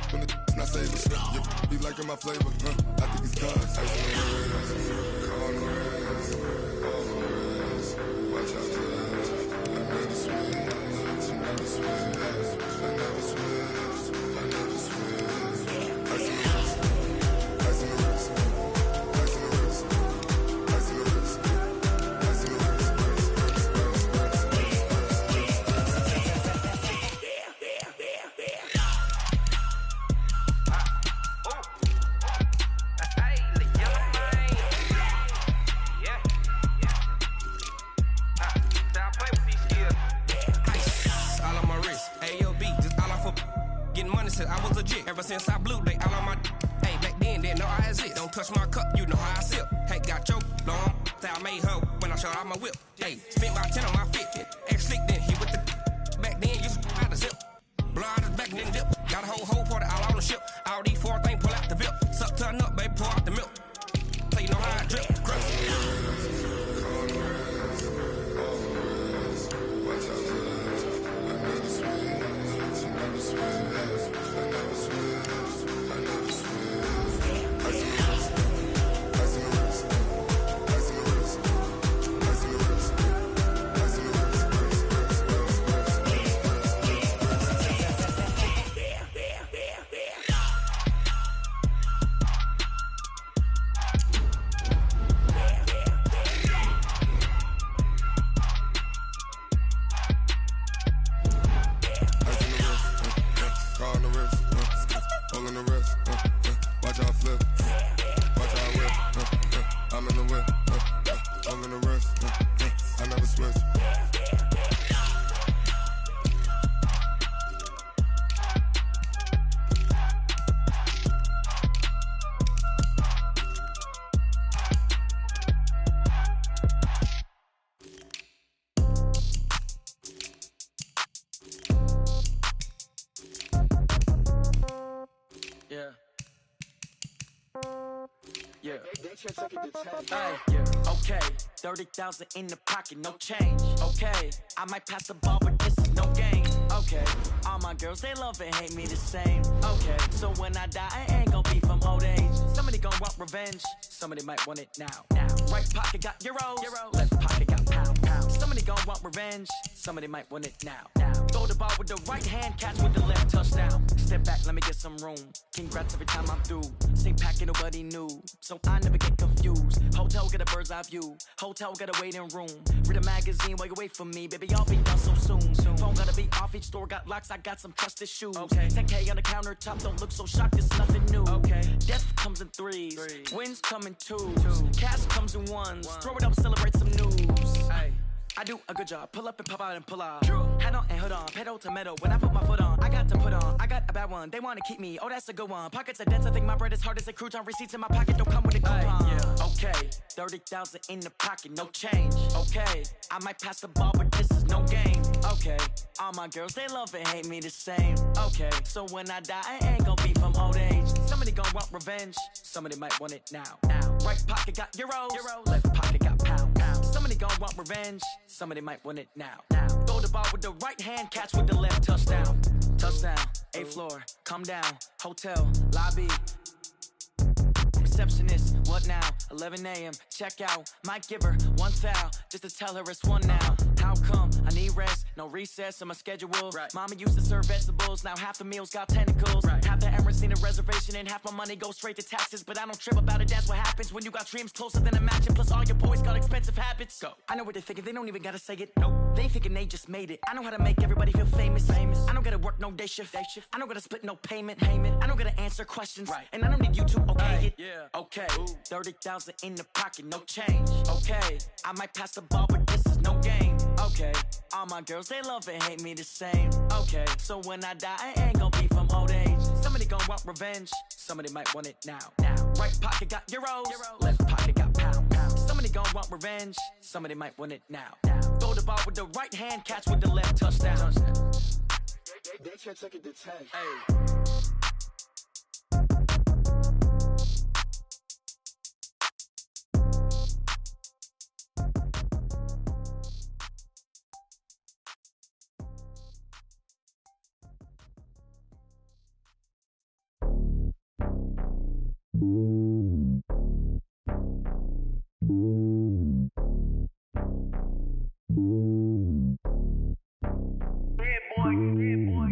When it's not savers, You be liking my flavor, I think it's cause ice on the wrist, on the wrist, on the wrist. Watch out, I never switch, I never switch. I never switch, I never switch. Ice in the wrist, ice in the wrist, ice in the wrist, ice in the wrist, ice in the wrist, I was legit ever since I blew they all on my hey back then didn't know I exist. Don't touch my cup, you know how I sip. Hey, got your long I made her when I showed out my whip. Hey, spent about 10 on my fit. Ex slick then he with the back then used to out the zip. Blow out his back and then dip. Got a whole party all on the ship. All these 4 things pull out the VIP. Suck turn up, baby, pour out the milk. So you know how I drip. twist. Yeah. Yeah. Okay. 30,000 in the pocket, no change. Okay. I might pass the ball, but this is no game. Okay. All my girls, they love and hate me the same. Okay. So when I die, I ain't gon' be from old age. Somebody gon' want revenge. Somebody might want it now. Right pocket got euros. Left pocket got pound. Somebody gon' want revenge. Somebody might want it now. Throw the ball with the right hand, catch with the left, touchdown. Step back, let me get some room. Congrats every time I'm through. Same packet, nobody knew. So I never get confused. Hotel get a bird's eye view. Hotel get a waiting room. Read a magazine while you wait for me. Baby, I'll be done so soon. Phone gotta be off, each store got locks. I got some trusted shoes. 10K on the countertop, don't look so shocked, it's nothing new. Death comes in threes. Wins come in twos. Cash comes in ones. Throw it up, celebrate some news. I do a good job. Pull up and pop out and pull out. Head on and hood on. Pedal to metal. When I put my foot on, I got to put on. I got a bad one. They want to keep me. Oh, that's a good one. Pockets are dense. I think my bread is hard as a crouton. Receipts in my pocket don't come with a coupon. Okay. 30,000 in the pocket. No change. Okay. I might pass the ball, but this is no game. Okay. All my girls, they love and hate me the same. Okay. So when I die, I ain't gon' be from old age. Somebody gon' want revenge. Somebody might want it now. Right pocket got euros. Left pocket got pound. Somebody gon' want revenge. Somebody might want it now. Throw the ball with the right hand, catch with the left, touchdown. Touchdown, 8th floor, come down, hotel, lobby. Receptionist, what now? 11 a.m., check out. Might give her one foul, just to tell her it's one now. How come? I need rest, no recess in my schedule. Mama used to serve vegetables, now half the meals got tentacles. Half the Emirates need a reservation and half my money goes straight to taxes. But I don't trip about it, that's what happens when you got dreams closer than a match. And plus all your boys got expensive habits. Go. I know what they're thinking, they don't even gotta say it. Nope. They thinking they just made it. I know how to make everybody feel famous. I don't gotta work no day shift. I don't gotta split no payment. I don't gotta answer questions. And I don't need you to okay it. Okay, 30,000 in the pocket, no change. Okay, I might pass the ball, but this is no game. Okay, all my girls, they love and hate me the same. Okay, so when I die, I ain't gon' be from old age. Somebody gon' want revenge. Somebody might want it now. Right pocket got euros. Left pocket got pound. Somebody gon' want revenge. Somebody might want it now. Throw the ball with the right hand, catch with the left, touchdown. They can't take it to 10.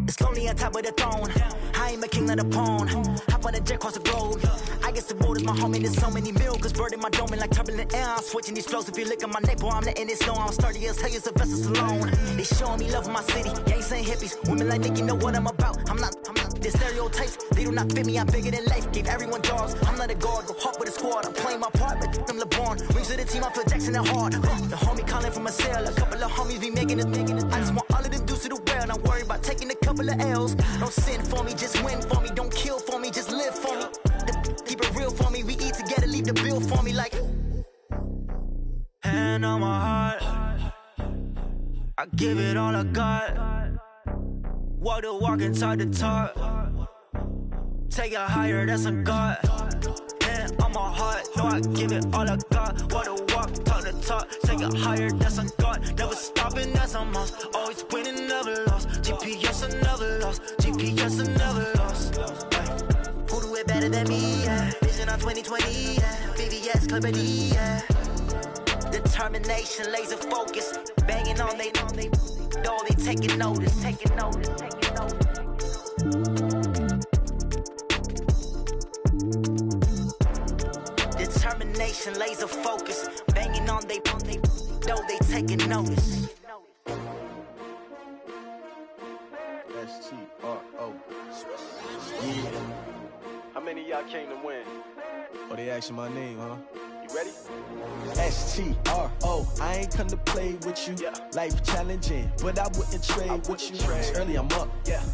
It's lonely on top of the throne. I ain't a king of the pawn. Hop on a jet across the globe. I guess the world is my home and there's so many milkers birding my dome and like turbulent air. I'm switching these flows. If you look at my neck, boy, I'm letting it snow. I'm sturdy as hell, a vessel alone. They showing me love in my city. Gangs ain't hippies. Women like Nick, you know what I'm about. I'm not. The stereotypes, they do not fit me. I'm bigger than life. Gave everyone dogs. I'm not a guard. Go hard with a squad. I'm playing my part, but them LeBron. Rings to the team. I feel Jackson and hard. The homie calling from a cell. A couple of homies be making it. I just want all of them dudes to do well. Not worry about taking a couple of L's. Don't sin for me, just win for me. Don't kill for me, just live for me. Keep it real for me. We eat together, leave the bill for me like. Hand on my heart, I give it all I got. Walk the walk inside the talk. Take it higher, that's a God. Hand on my heart, no, I give it all I got. Walk the walk, talk the talk. Take it higher, that's a God. Never stopping, that's a must. Always winning, never lost. GPS, I never lost. GPS, I never lost. Who do it better than me? Yeah. Vision on 2020, yeah. VVS, Clipper D, yeah. Determination, laser focus. Banging on they, though they taking notice. Determination, laser focus. Banging on they, though they taking notice. STRO. Yeah. How many of y'all came to win? Oh, they asking my name, huh? You ready? STRO, I ain't come to play with you. Life challenging, but I wouldn't trade with you. It's early, I'm up.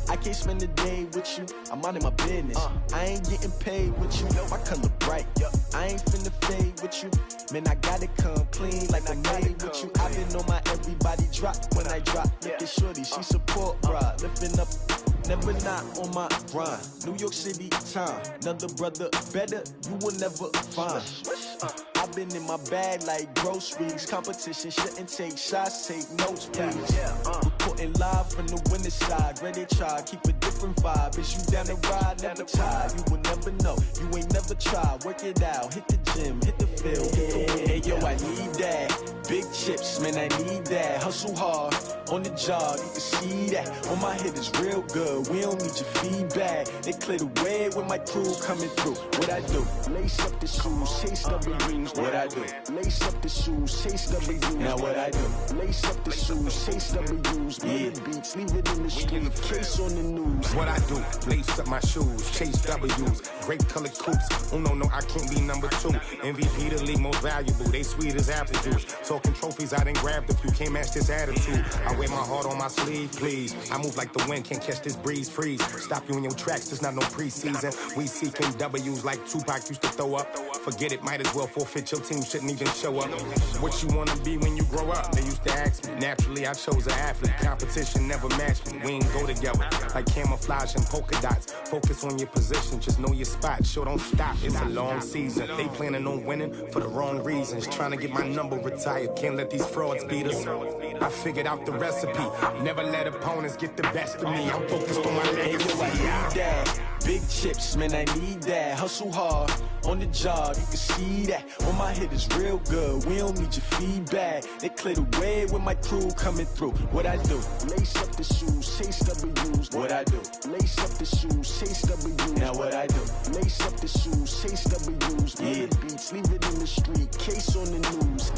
I can't spend the day with you. I'm minding my business. I ain't getting paid with you. My color bright. I ain't finna fade with you. Man, I gotta come clean like I'm made with you. I've been on my everybody drop when I drop. Look at shorty, she support, bruh. Lifting up. Never not on my grind. New York City time. Another brother better, you will never find. I've been in my bag like groceries. Competition shouldn't take shots, take notes, please. Reporting live from the winning side. Ready to try, keep a different vibe. Is you down the ride, never tired. You will never know, you ain't never tried. Work it out, hit the gym, hit the field, hit the wind. Hey yo, I need that. Big chips, man, I need that. Hustle hard, on the job, you can see that. On my head is real good, we don't need your feedback. They clear the way with my crew coming through. What I do? Lace up the shoes, chase W's. What I do? Lace up the shoes, chase W's. Now what I do? Lace up the shoes, chase W's. Yeah, beats, leave it in the street, case on the news. What I do? Lace up my shoes, chase W's. Great colored coops. Oh no, I can't be number 2. MVP the league most valuable. They sweet as apple juice. Talking trophies, I done grabbed a few. Can't match this attitude. I wear my heart on my sleeve, please. I move like the wind, can't catch this breeze, freeze. Stop you in your tracks, there's not no preseason. We seeking W's like Tupac used to throw up. Forget it, might as well forfeit. Your team shouldn't even show up. What you wanna be when you grow up? They used to ask me. Naturally, I chose an athlete. Competition never matched me. We ain't go together like camouflage and polka dots. Focus on your position, just know your spot. Sure, don't stop. It's a long season. They planning on winning for the wrong reasons. Trying to get my number retired. Can't let these frauds beat us. I figured out the recipe. Never let opponents get the best of me. I'm focused on my legacy. I need that. Big chips, man, I need that. Hustle hard, on the job, you can see that. On my head is real good, we don't need your feedback. They clear the way with my crew coming through. What I do? Lace up the shoes, chase W's. What I do? Lace up the shoes, chase W's. Now what I do? Lace up the shoes, chase W's. Yeah, beats, leave it in the street, case on the news.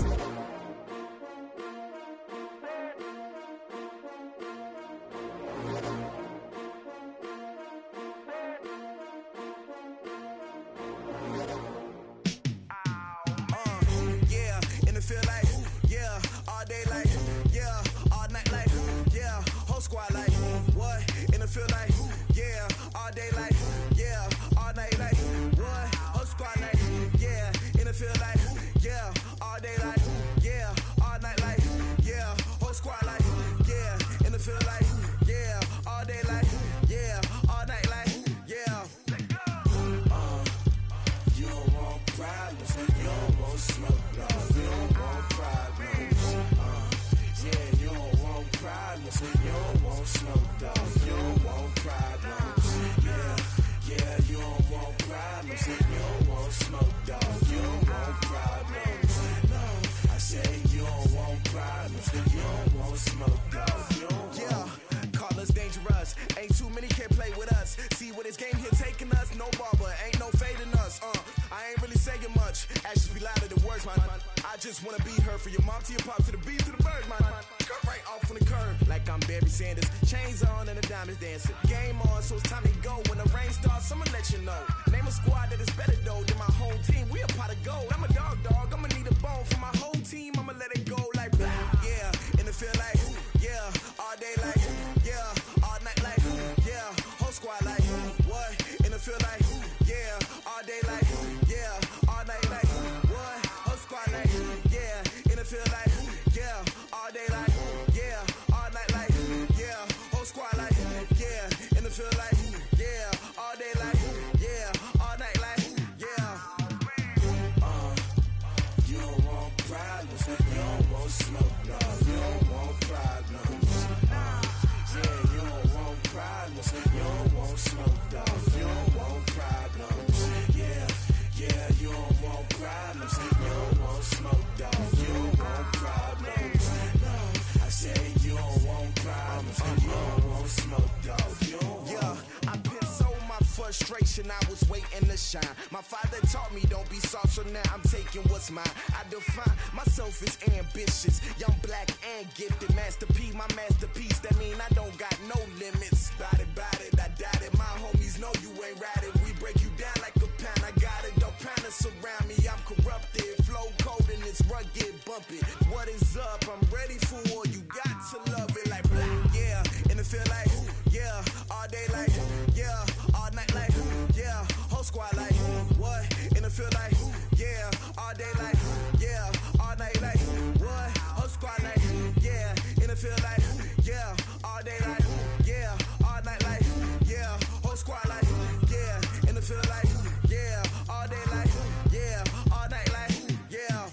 shine. My father taught me don't be soft, so now I'm taking what's mine. I define myself as ambitious, young, black, and gifted. Master P, my masterpiece. That mean I don't got no limits. Bout it, I doubt it. My homies know you ain't ratted. We break you down like a pound. I got it, don't panic surround me. I'm corrupted, flow cold and it's rugged, bumpy. What is up? I'm ready for war. You got to love it like blah, yeah. And it feel like, yeah. All day like, yeah. All night like, yeah. Whole squad like, what? And it feel like, yeah. All day like, yeah. All night like, what? Whole squad like, yeah. And it feel like, yeah. All day like, yeah. All night like, yeah. Whole squad like, yeah. And it feel like, yeah. All day like, yeah. All night like, yeah.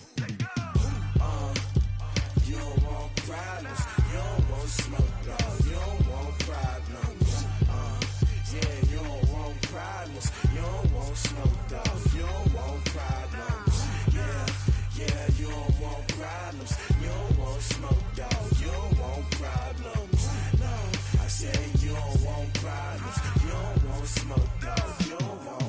You don't want problems. You don't want smoke, dog. You don't want problems. Yeah, you don't want problems. You don't want smoke, dog. You don't want problems. Yeah, you don't want problems. You don't want smoke, dog. You don't want problems. No, I said you don't want problems. You don't want smoke, dog. You don't want.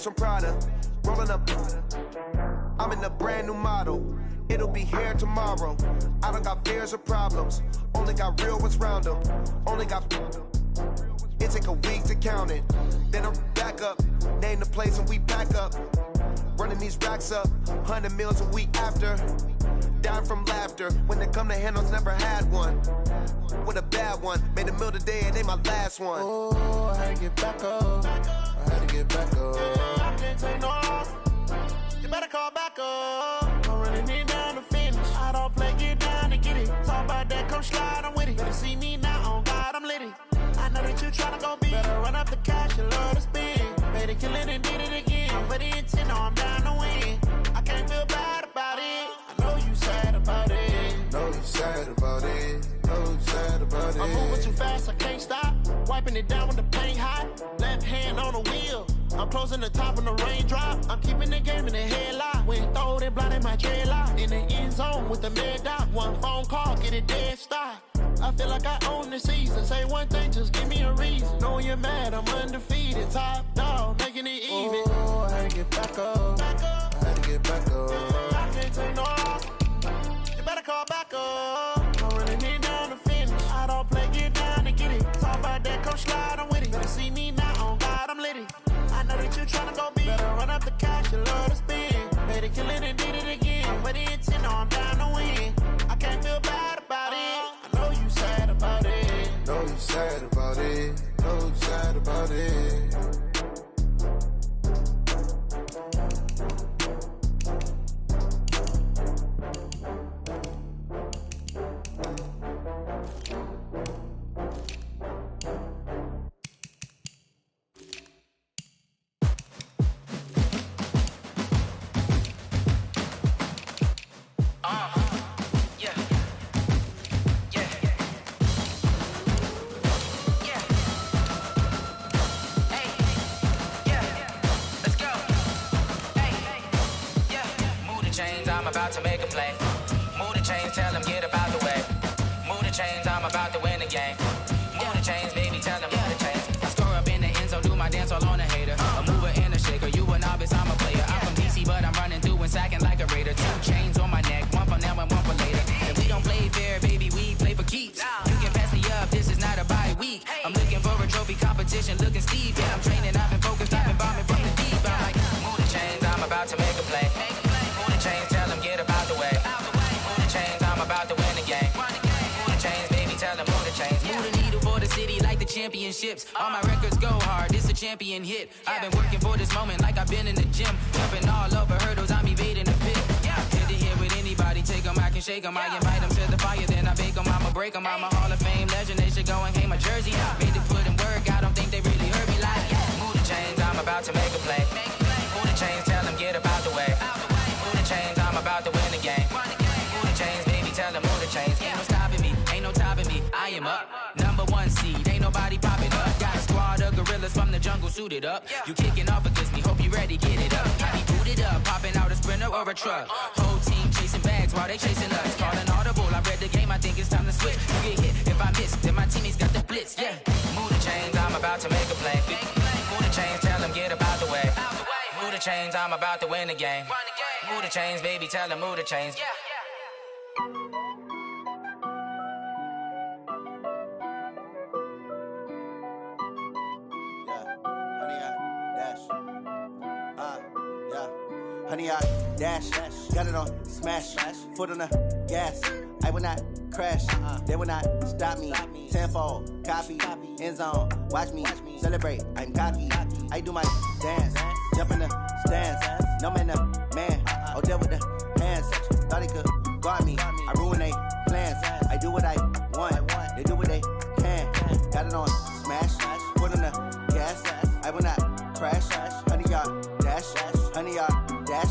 From Prada, rolling up. I'm in a brand new model. It'll be here tomorrow. I don't got fears or problems. Only got real ones round them. Only got. It take a week to count it. Then I'm back up. Name the place and we pack up. Running these racks up. 100 meals a week after. Dying from laughter. When they come to handles, never had one. With a bad one. Made a meal today and they my last one. Oh, I had to get back up. I had to get back up. I can't take no loss. You better call back up. I'm running it down to finish. I don't play, get down to get it. Talk about that, come slide, I'm with it. Better see me now, on God, I'm litty. I know that you tryna go big. Better run up the cash, you love to spend. Better kill it and did it again. But the intent, no, I'm down to win. I can't feel bad about it. I know you sad about it. Know you sad about it. Know you sad about it. I'm moving too fast, I can't stop. Wiping it down when the paint hot. Left hand on the wheel. I'm closing the top when the raindrop. I'm keeping the game in the headlock. When throwed and blinded my dreadlock. In the end zone with the mid dot. One phone call, get it dead stop. I feel like I own the season. Say one thing, just give me a reason. Knowing you're mad, I'm undefeated. Top dog, making it even. Oh, I had to get back up. I had to get back up. I can't take no loss. You better call back up. I'm running it down to finish. I don't play, get down to get it. Talk about that, come slide, I'm with it. Better see me now, on God, I'm litty. I know that you tryna go big. Better run up the cash, you love to spend. Better kill it and did it again. But the intent, no, I'm down to win. I can't feel bad about it. I know you sad about it. Know you sad about it. Know you sad about it. I'm about to make a play. Move the chains, tell them get up out the way. Move the chains, I'm about to win the game. Move the chains, baby, tell them move the chains. I score up in the end zone, do my dance all on a hater. A mover and a shaker, you a novice, I'm a player. I'm from DC, but I'm running through and sacking like a raider. 2 chains on my neck, one for now and one for later. And we don't play fair, baby. competition looking steep. Yeah, I'm training, I've been focused, I've been bombing from the deep. I'm like, move the chains, I'm about to make a play. Move the chains, tell them get about the way. Move the chains, I'm about to win the game. Move the chains, baby, tell them move the chains. Move the needle for the city like the championships. All my records go hard, it's a champion hit. I've been working for this moment like I've been in the gym. Jumping all over hurdles, I'm evading the pit. Hit the hit with anybody, take them, I can shake them. I invite them to the fire, then I bake them, I'ma break them. I'm a Hall of Fame legend, they should go and hang my jersey. Made to put in work, I don't think they really heard me like, move the chains, I'm about to make a play. Move the chains, tell them get about the way. Move the chains, I'm about to win the game. Move the chains, baby, tell them move the chains. Ain't no stopping me, ain't no topping me, I am up. Number one seed, ain't nobody popping up. Got a squad of gorillas from the jungle suited up. You kicking off against me, hope you ready, get it up. I be booted up, popping out a Sprinter or a truck. Whole team chasing bags while they chasing us. Calling audible, I read the game, I think it's time to switch. You get hit if I miss, then my teammates got the blitz, yeah. Move the chains, I'm about to make a play. Move the chains, tell them get about the way. Move the chains, I'm about to win the game. Move the chains, baby, tell them move the chains. Honey, I dash, got it on smash, foot on the gas. I will not crash, they will not stop me. Tenfold, copy, end zone, watch me celebrate. I'm cocky, I do my dance, jump in the stands. No man, the man, oh, deal with the hands. Thought he could guard me, I ruin they plans. I do what I want, they do what they can. Got it on smash, foot on the gas. I will not crash, honey, y'all dash, honey, y'all dash,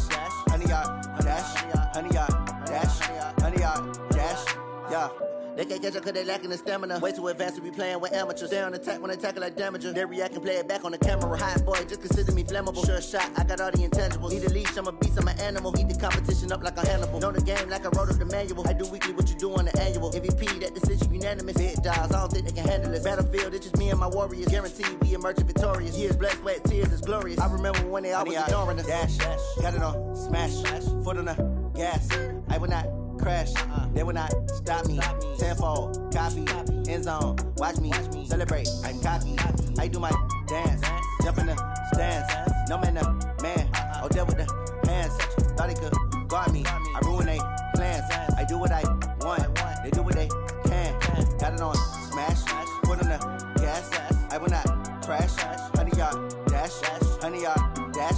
honey, y'all dash, honey, y'all dash, honey, y'all dash, yeah. They can't catch up cause they lacking the stamina. Way too advanced to be playing with amateurs. Stay on attack when they tackle like damager. They react and play it back on the camera. Hot boy, just consider me flammable. Sure shot, I got all the intangibles. Need a leash, I'm a beast, I'm an animal. Heat the competition up like a Hannibal. Know the game like I wrote up the manual. I do weekly what you do on the annual. MVP, that decision unanimous. Big dials, I don't think they can handle it. Battlefield, it's just me and my warriors. Guaranteed we emerging victorious. Years, blood, sweat, tears, it's glorious. I remember when they always ignoring us. Dash, got it on smash, foot on the gas. I will not crash, they will not stop me. Tenfold, copy, end zone, watch me celebrate. I'm cocky, I do my dance, jump in the stands. No man, the man, oh, deal with the hands. Thought he could guard me, I ruin they plans. I do what I want, they do what they can. Got it on smash, foot on the gas. I will not crash, honey, y'all dash, honey, y'all dash,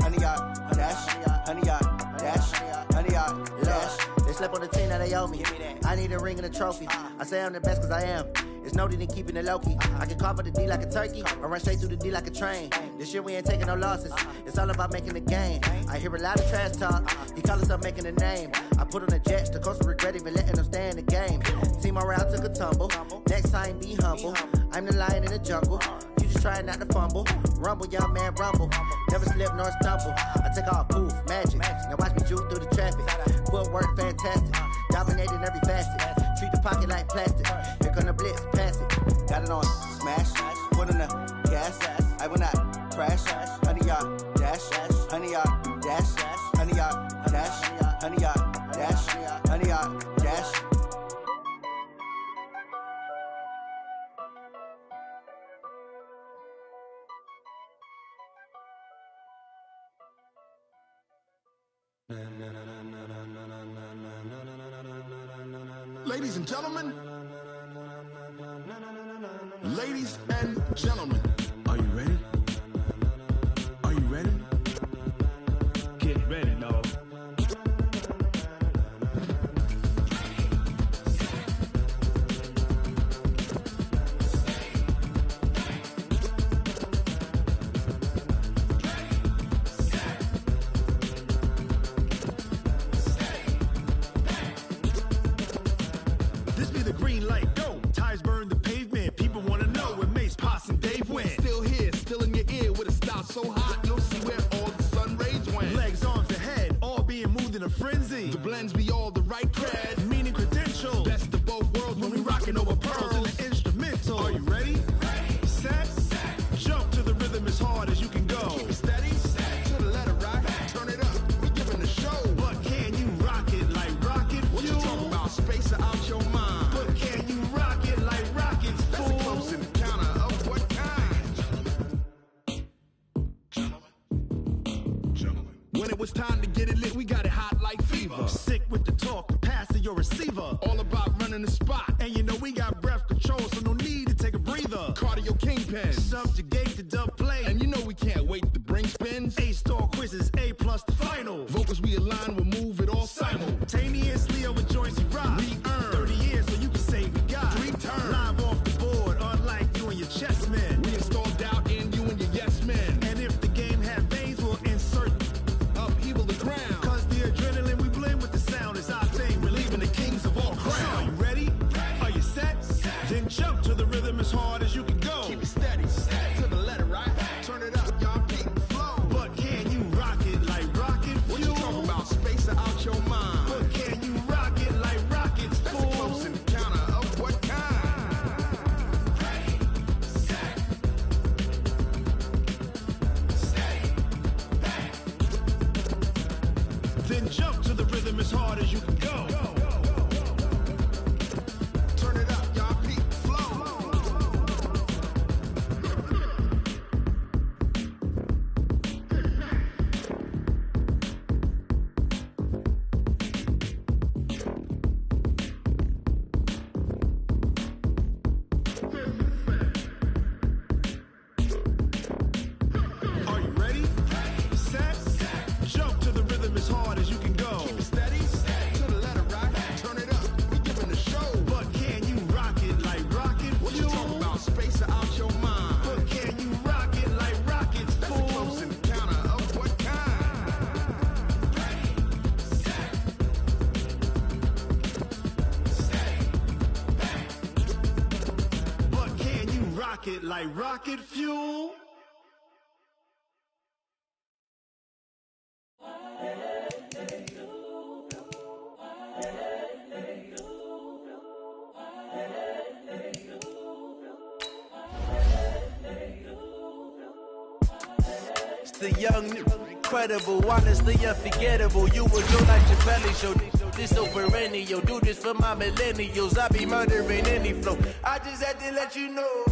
honey, y'all dash, honey, y'all dash, honey, y'all dash. They slept on the team, now they owe me. I need a ring and a trophy. I say I'm the best cause I am. It's no need in keeping it low-key. I can carve up the D like a turkey, or run straight through the D like a train. This year we ain't taking no losses. It's all about making the game. I hear a lot of trash talk. He call us up making a name. I put on the jets, the coach will regret even letting them stay in the game. Team around took a tumble. Next time be humble. I'm the lion in the jungle. You just trying not to fumble. Rumble, young man, rumble. Never slip nor stumble. I take off, poof, magic. Now watch me juke through the traffic. Footwork fantastic. Dominating every facet. Treat the pocket like plastic. Here come the blitz, pass it. Got it on smash, foot on the gas. I will not crash. Honey, y'all dash, honey, y'all dash, honey, y'all dash, honey, y'all dash, honey, y'all dash. Ladies and gentlemen, ladies and gentlemen, are you ready? Are you ready? Get ready, dog. This be the green light, go. Tires burn the pavement. People wanna know where Mace, Poss, and Dave went. Now it's time to get it lit, we got it hot like fever. Sick with the talk, the pass to your receiver. All about running the spot. And you know we got breath control, so no need to take a breather. Cardio kingpin, subjugate the dub play. And you know we can't wait to bring spins. A-star quizzes, A+ the final. Vocals we align, we'll move it all simultaneously over joints we rock. We earn 30 years, so you can say we got 3 turns. Live off the board, unlike you and your chess men. We install doubt in you and your yes men. And if the game had veins, we'll insert upheaval the ground. Cause the adrenaline we blend with the sound is our thing. We're leaving the kings of all crowns. So are you ready? Are you set? Then jump to the rhythm as hard as you can go. Keep it steady, to the letter, right? Turn it up, y'all keep the flow. But can you rock it like rocket fuel? What you talking about? Space out your mind. But can you rock it like rockets, fool? That's a close encounter of what kind? Ready, set, steady, back. Then jump to the rhythm as hard as you can go. Turn it up, y'all peep the flow. Are you ready? Set, jump to the rhythm as hard as you can go. Keep it steady, to the letter, right? Turn it up, we giving the show. But can you rock it like rocket fuel? What you talking about? Space out your mind. But can you rock it like rockets, fool? That's a close encounter of what kind? Ready, set, steady, back. But can you rock it like rocket fuel? It's the young, incredible, honestly unforgettable. You will do like Chappelle show. This so perennial, do this for my millennials. I be murdering any flow. I just had to let you know.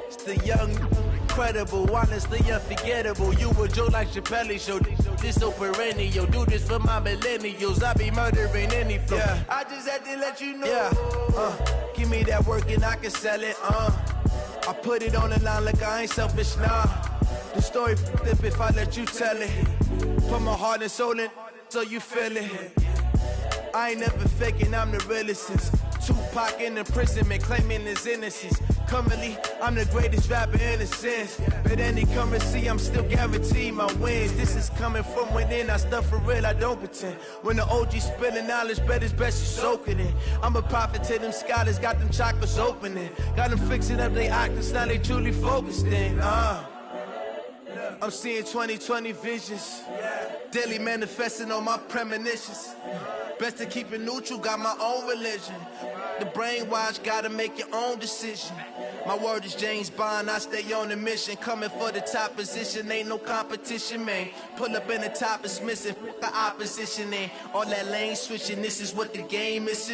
It's the young, incredible, honestly unforgettable. You will do like Chappelle show. This so perennial, do this for my millennials. I be murdering any flow. Yeah. I just had to let you know. Yeah. Give me that work and I can sell it. I put it on the line like I ain't selfish, nah. The story flip if I let you tell it. Put my heart and soul in so you feel it. I ain't never faking, I'm the realest since Tupac in imprisonment, claiming his innocence. Currently, I'm the greatest rapper in a sense. But any currency, I'm still guaranteed my wins. This is coming from within, I stuff for real, I don't pretend. When the OG spilling knowledge, bet it's best you soak it in. I'm a prophet to them scholars, got them chakras opening. Got them fixing up they octaves, now they truly focused in. I'm seeing 2020 visions. Daily manifesting on my premonitions. Best to keep it neutral, got my own religion. The brainwash, gotta make your own decision. My word is James Bond, I stay on the mission. Coming for the top position, ain't no competition, man. Pull up in the top, it's missing, the opposition ain't. All that lane switching, this is what the game is.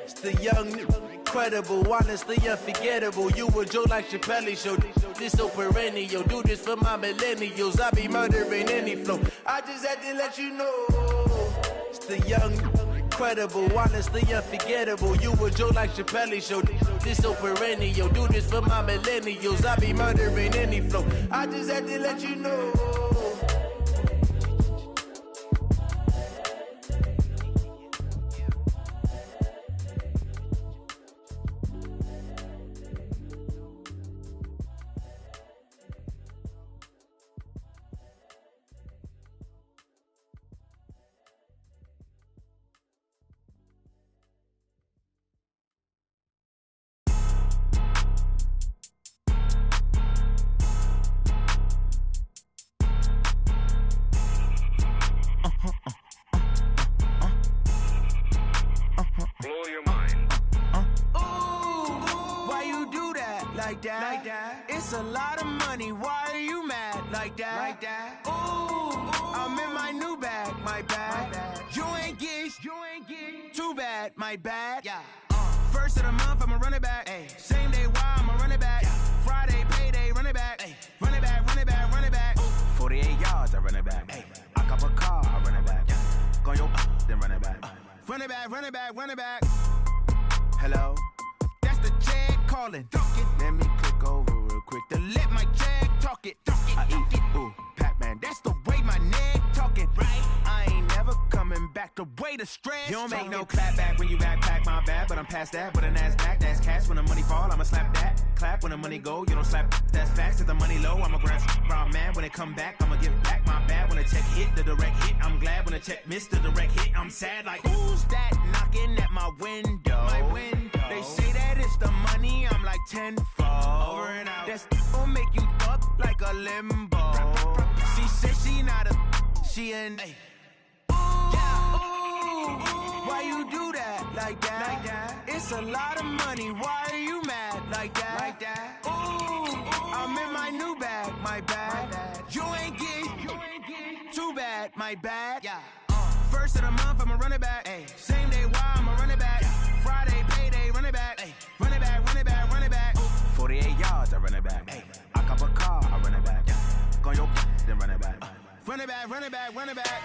It's the young, incredible, honestly unforgettable. You will Joe like Chappelle show. This so perennial, do this for my millennials. I be murdering any flow. I just had to let you know. It's the young, incredible, honestly unforgettable. You will Joe like Chappelle show. This so perennial, do this for my millennials. I be murdering any flow. I just had to let you know. Blow your mind. Why you do that? Like that? It's a lot of money. Why are you mad? Like that? Ooh, I'm in my new bag. My bad. You ain't get. Too bad. My bad. Yeah. First of the month, I'ma run it back. Ay. Same day, why I'ma run it back. Yeah. Friday, payday, run it back. Ay. Run it back. 48 yards, I run it back. Ay. Run it back, run it back, run it back. Hello? That's the Jag calling. Let me click over real quick to let my Jag talk it. I eat it, ooh, Pac-Man. That's the way my neck talking. Right? I ain't never coming back the way the stress. You don't make no clap back when you backpack, my bad, but I'm past that. With a NASDAQ, that's cash. When the money fall, I'ma slap that. Clap when the money go, you don't slap. That's facts. If the money low, I'ma grab round man. When it come back, I'ma give back my bad. When the check hit, the direct hit, I'm glad. When the check missed the direct hit, I'm sad. Like, who's that knocking at my window? My window. They say that it's the money, I'm like tenfold. Over and out. That's gon' make you up like a limbo. She said she not a, she an. Ooh, yeah. Ooh, why you do that like that? Like that? It's a lot of money. Why are you mad like that? Like that? Ooh, I'm in my new bag, my bad. You ain't getting too bad, my bad. Yeah. First of the month, I'ma run it back. Ay. Same day, why I'ma run it back. Friday, payday, run it back. Ay. Run it back, run it back, run it back. 48 yards, I run it back. Ay. I cop a car, I run it back. Go on your then run it back. Run it back, run it back, run it back.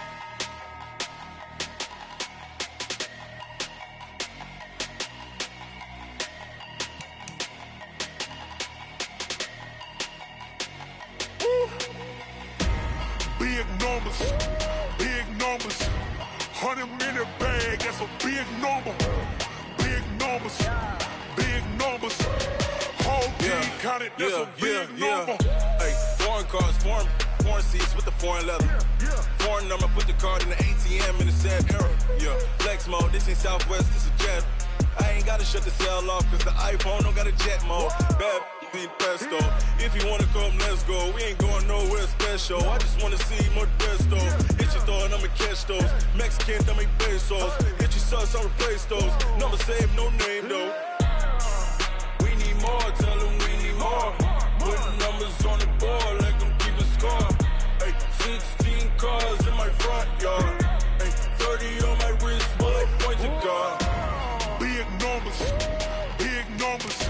Big numbers, big numbers. 100-minute bag, that's a big number. Big numbers, big numbers. Whole team counted, that's a big number. Hey, foreign cars, foreign seats with the foreign leather. Foreign number, put the card in the ATM in the sad era. Yeah, flex mode, this ain't Southwest, this a jet. I ain't gotta shut the cell off, cause the iPhone don't got a jet mode. Bad be pesto. If you wanna come, let's go. We ain't going nowhere special. I just wanna see Modesto. Hit your thought, I'ma catch those. Mexican, dummy pesos. Hit your sus, I'll replace those. Number saved, no name though. We need more, tell them we need more. Putting numbers on the board, like them keep a score. Hey, 16 cars in my front yard. Hey, 30 on my wrist, bullet point to God. Big numbers, big numbers.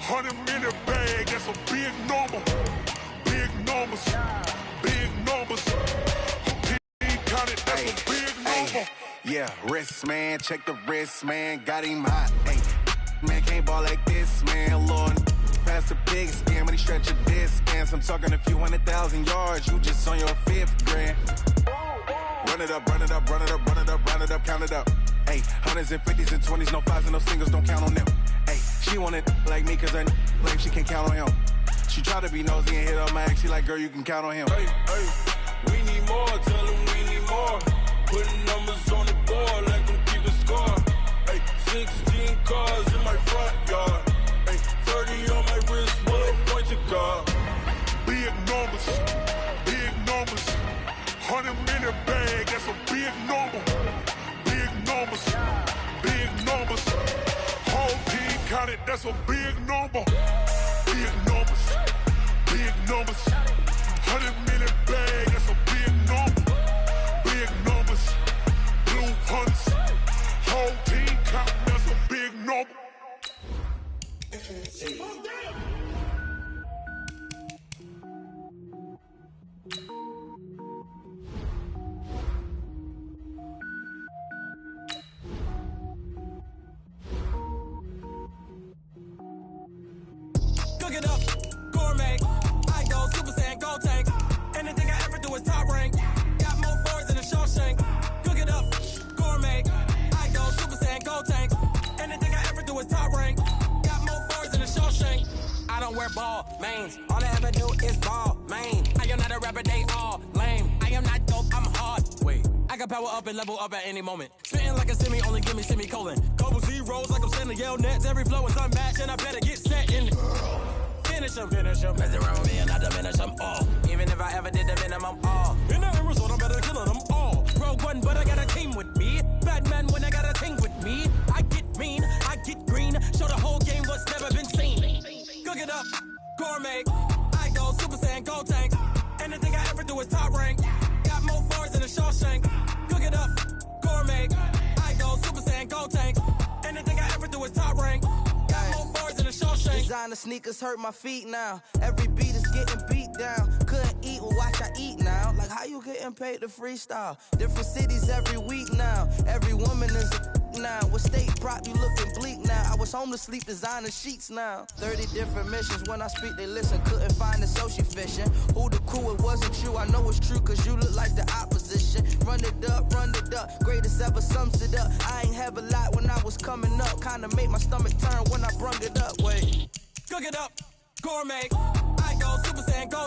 100-minute bag, that's a big number. Big numbers, big numbers. Team counted, that's a big number. Yeah, wrist man, check the wrist man, got him hot. Ay, man can't ball like this, man. Lord, pass the big skin when he stretch a distance. I'm talking a few 100,000 yards, you just on your 5th grand. Run it up, run it up, run it up, run it up, run it up, count it up. Ay, 100s and 50s and 20s, no 5s and no singles, don't count on them. Ay, she want it like me, cause her like she can't count on him. She try to be nosy and hit up my ex, she like, girl, you can count on him. Hey, hey, we need more, tell them we need more. Putting numbers on the board, like them keep a score. Hey, 16 cars in my front yard. Hey, 30 on my wrist, bullet point to God. Big numbers, big numbers. 100-minute bag, that's a big number. Big numbers, big numbers. Whole team counted, that's a big number. Big numbers, big numbers. 100-minute bag, that's a big number. Big numbers, blue hunts. Whole team counting, that's a big number. Cook it up, gourmet. I go Super Saiyan, gold tank. Anything I ever do is top rank. Got more boards than a Shawshank. Cook it up, gourmet. I go Super Saiyan, gold tank. Anything I ever do is top rank. Got more boards than a Shawshank. I don't wear ball mains. All I ever do is ball main. I am not a rapper, they all lame. I am not dope, I'm hard. Wait, I can power up and level up at any moment. Spitting like a semi, only give me semicolon. Couple zeros like I'm sending yell nets. Every flow is unmatched and I better get set in. Finish him. Mess around with me and I diminish them all. Even if I ever did the minimum, all. In the end result, I'm better killing them all. Rogue One, but I got a team with me. Batman when I got a team with me. I get mean, I get green. Show the whole game what's never been seen. Cook it up, gourmet. I go Super Saiyan, gold tank. Anything I ever do is top rank. Got more bars than a Shawshank. Cook it up, gourmet. I go Super Saiyan, gold tank. Anything I ever do is top rank. Got more bars than a Shawshank. Designer sneakers hurt my feet now. Every beat is getting beat down. Couldn't eat, well watch I eat now. Like how you get getting paid to freestyle. Different cities every week now. Every woman is a now. With state prop, you looking bleak now. I was home to sleep, designing sheets now. 30 different missions. When I speak, they listen. Couldn't find it, so she fishing. Who the crew? It wasn't you. I know it's true, cause you look like the opposition. Run it up, greatest ever sums it up. I ain't have a lot when I was coming up. Kinda made my stomach turn when I brung it up. Wait. Cook it up, gourmet. I go Super Saiyan, go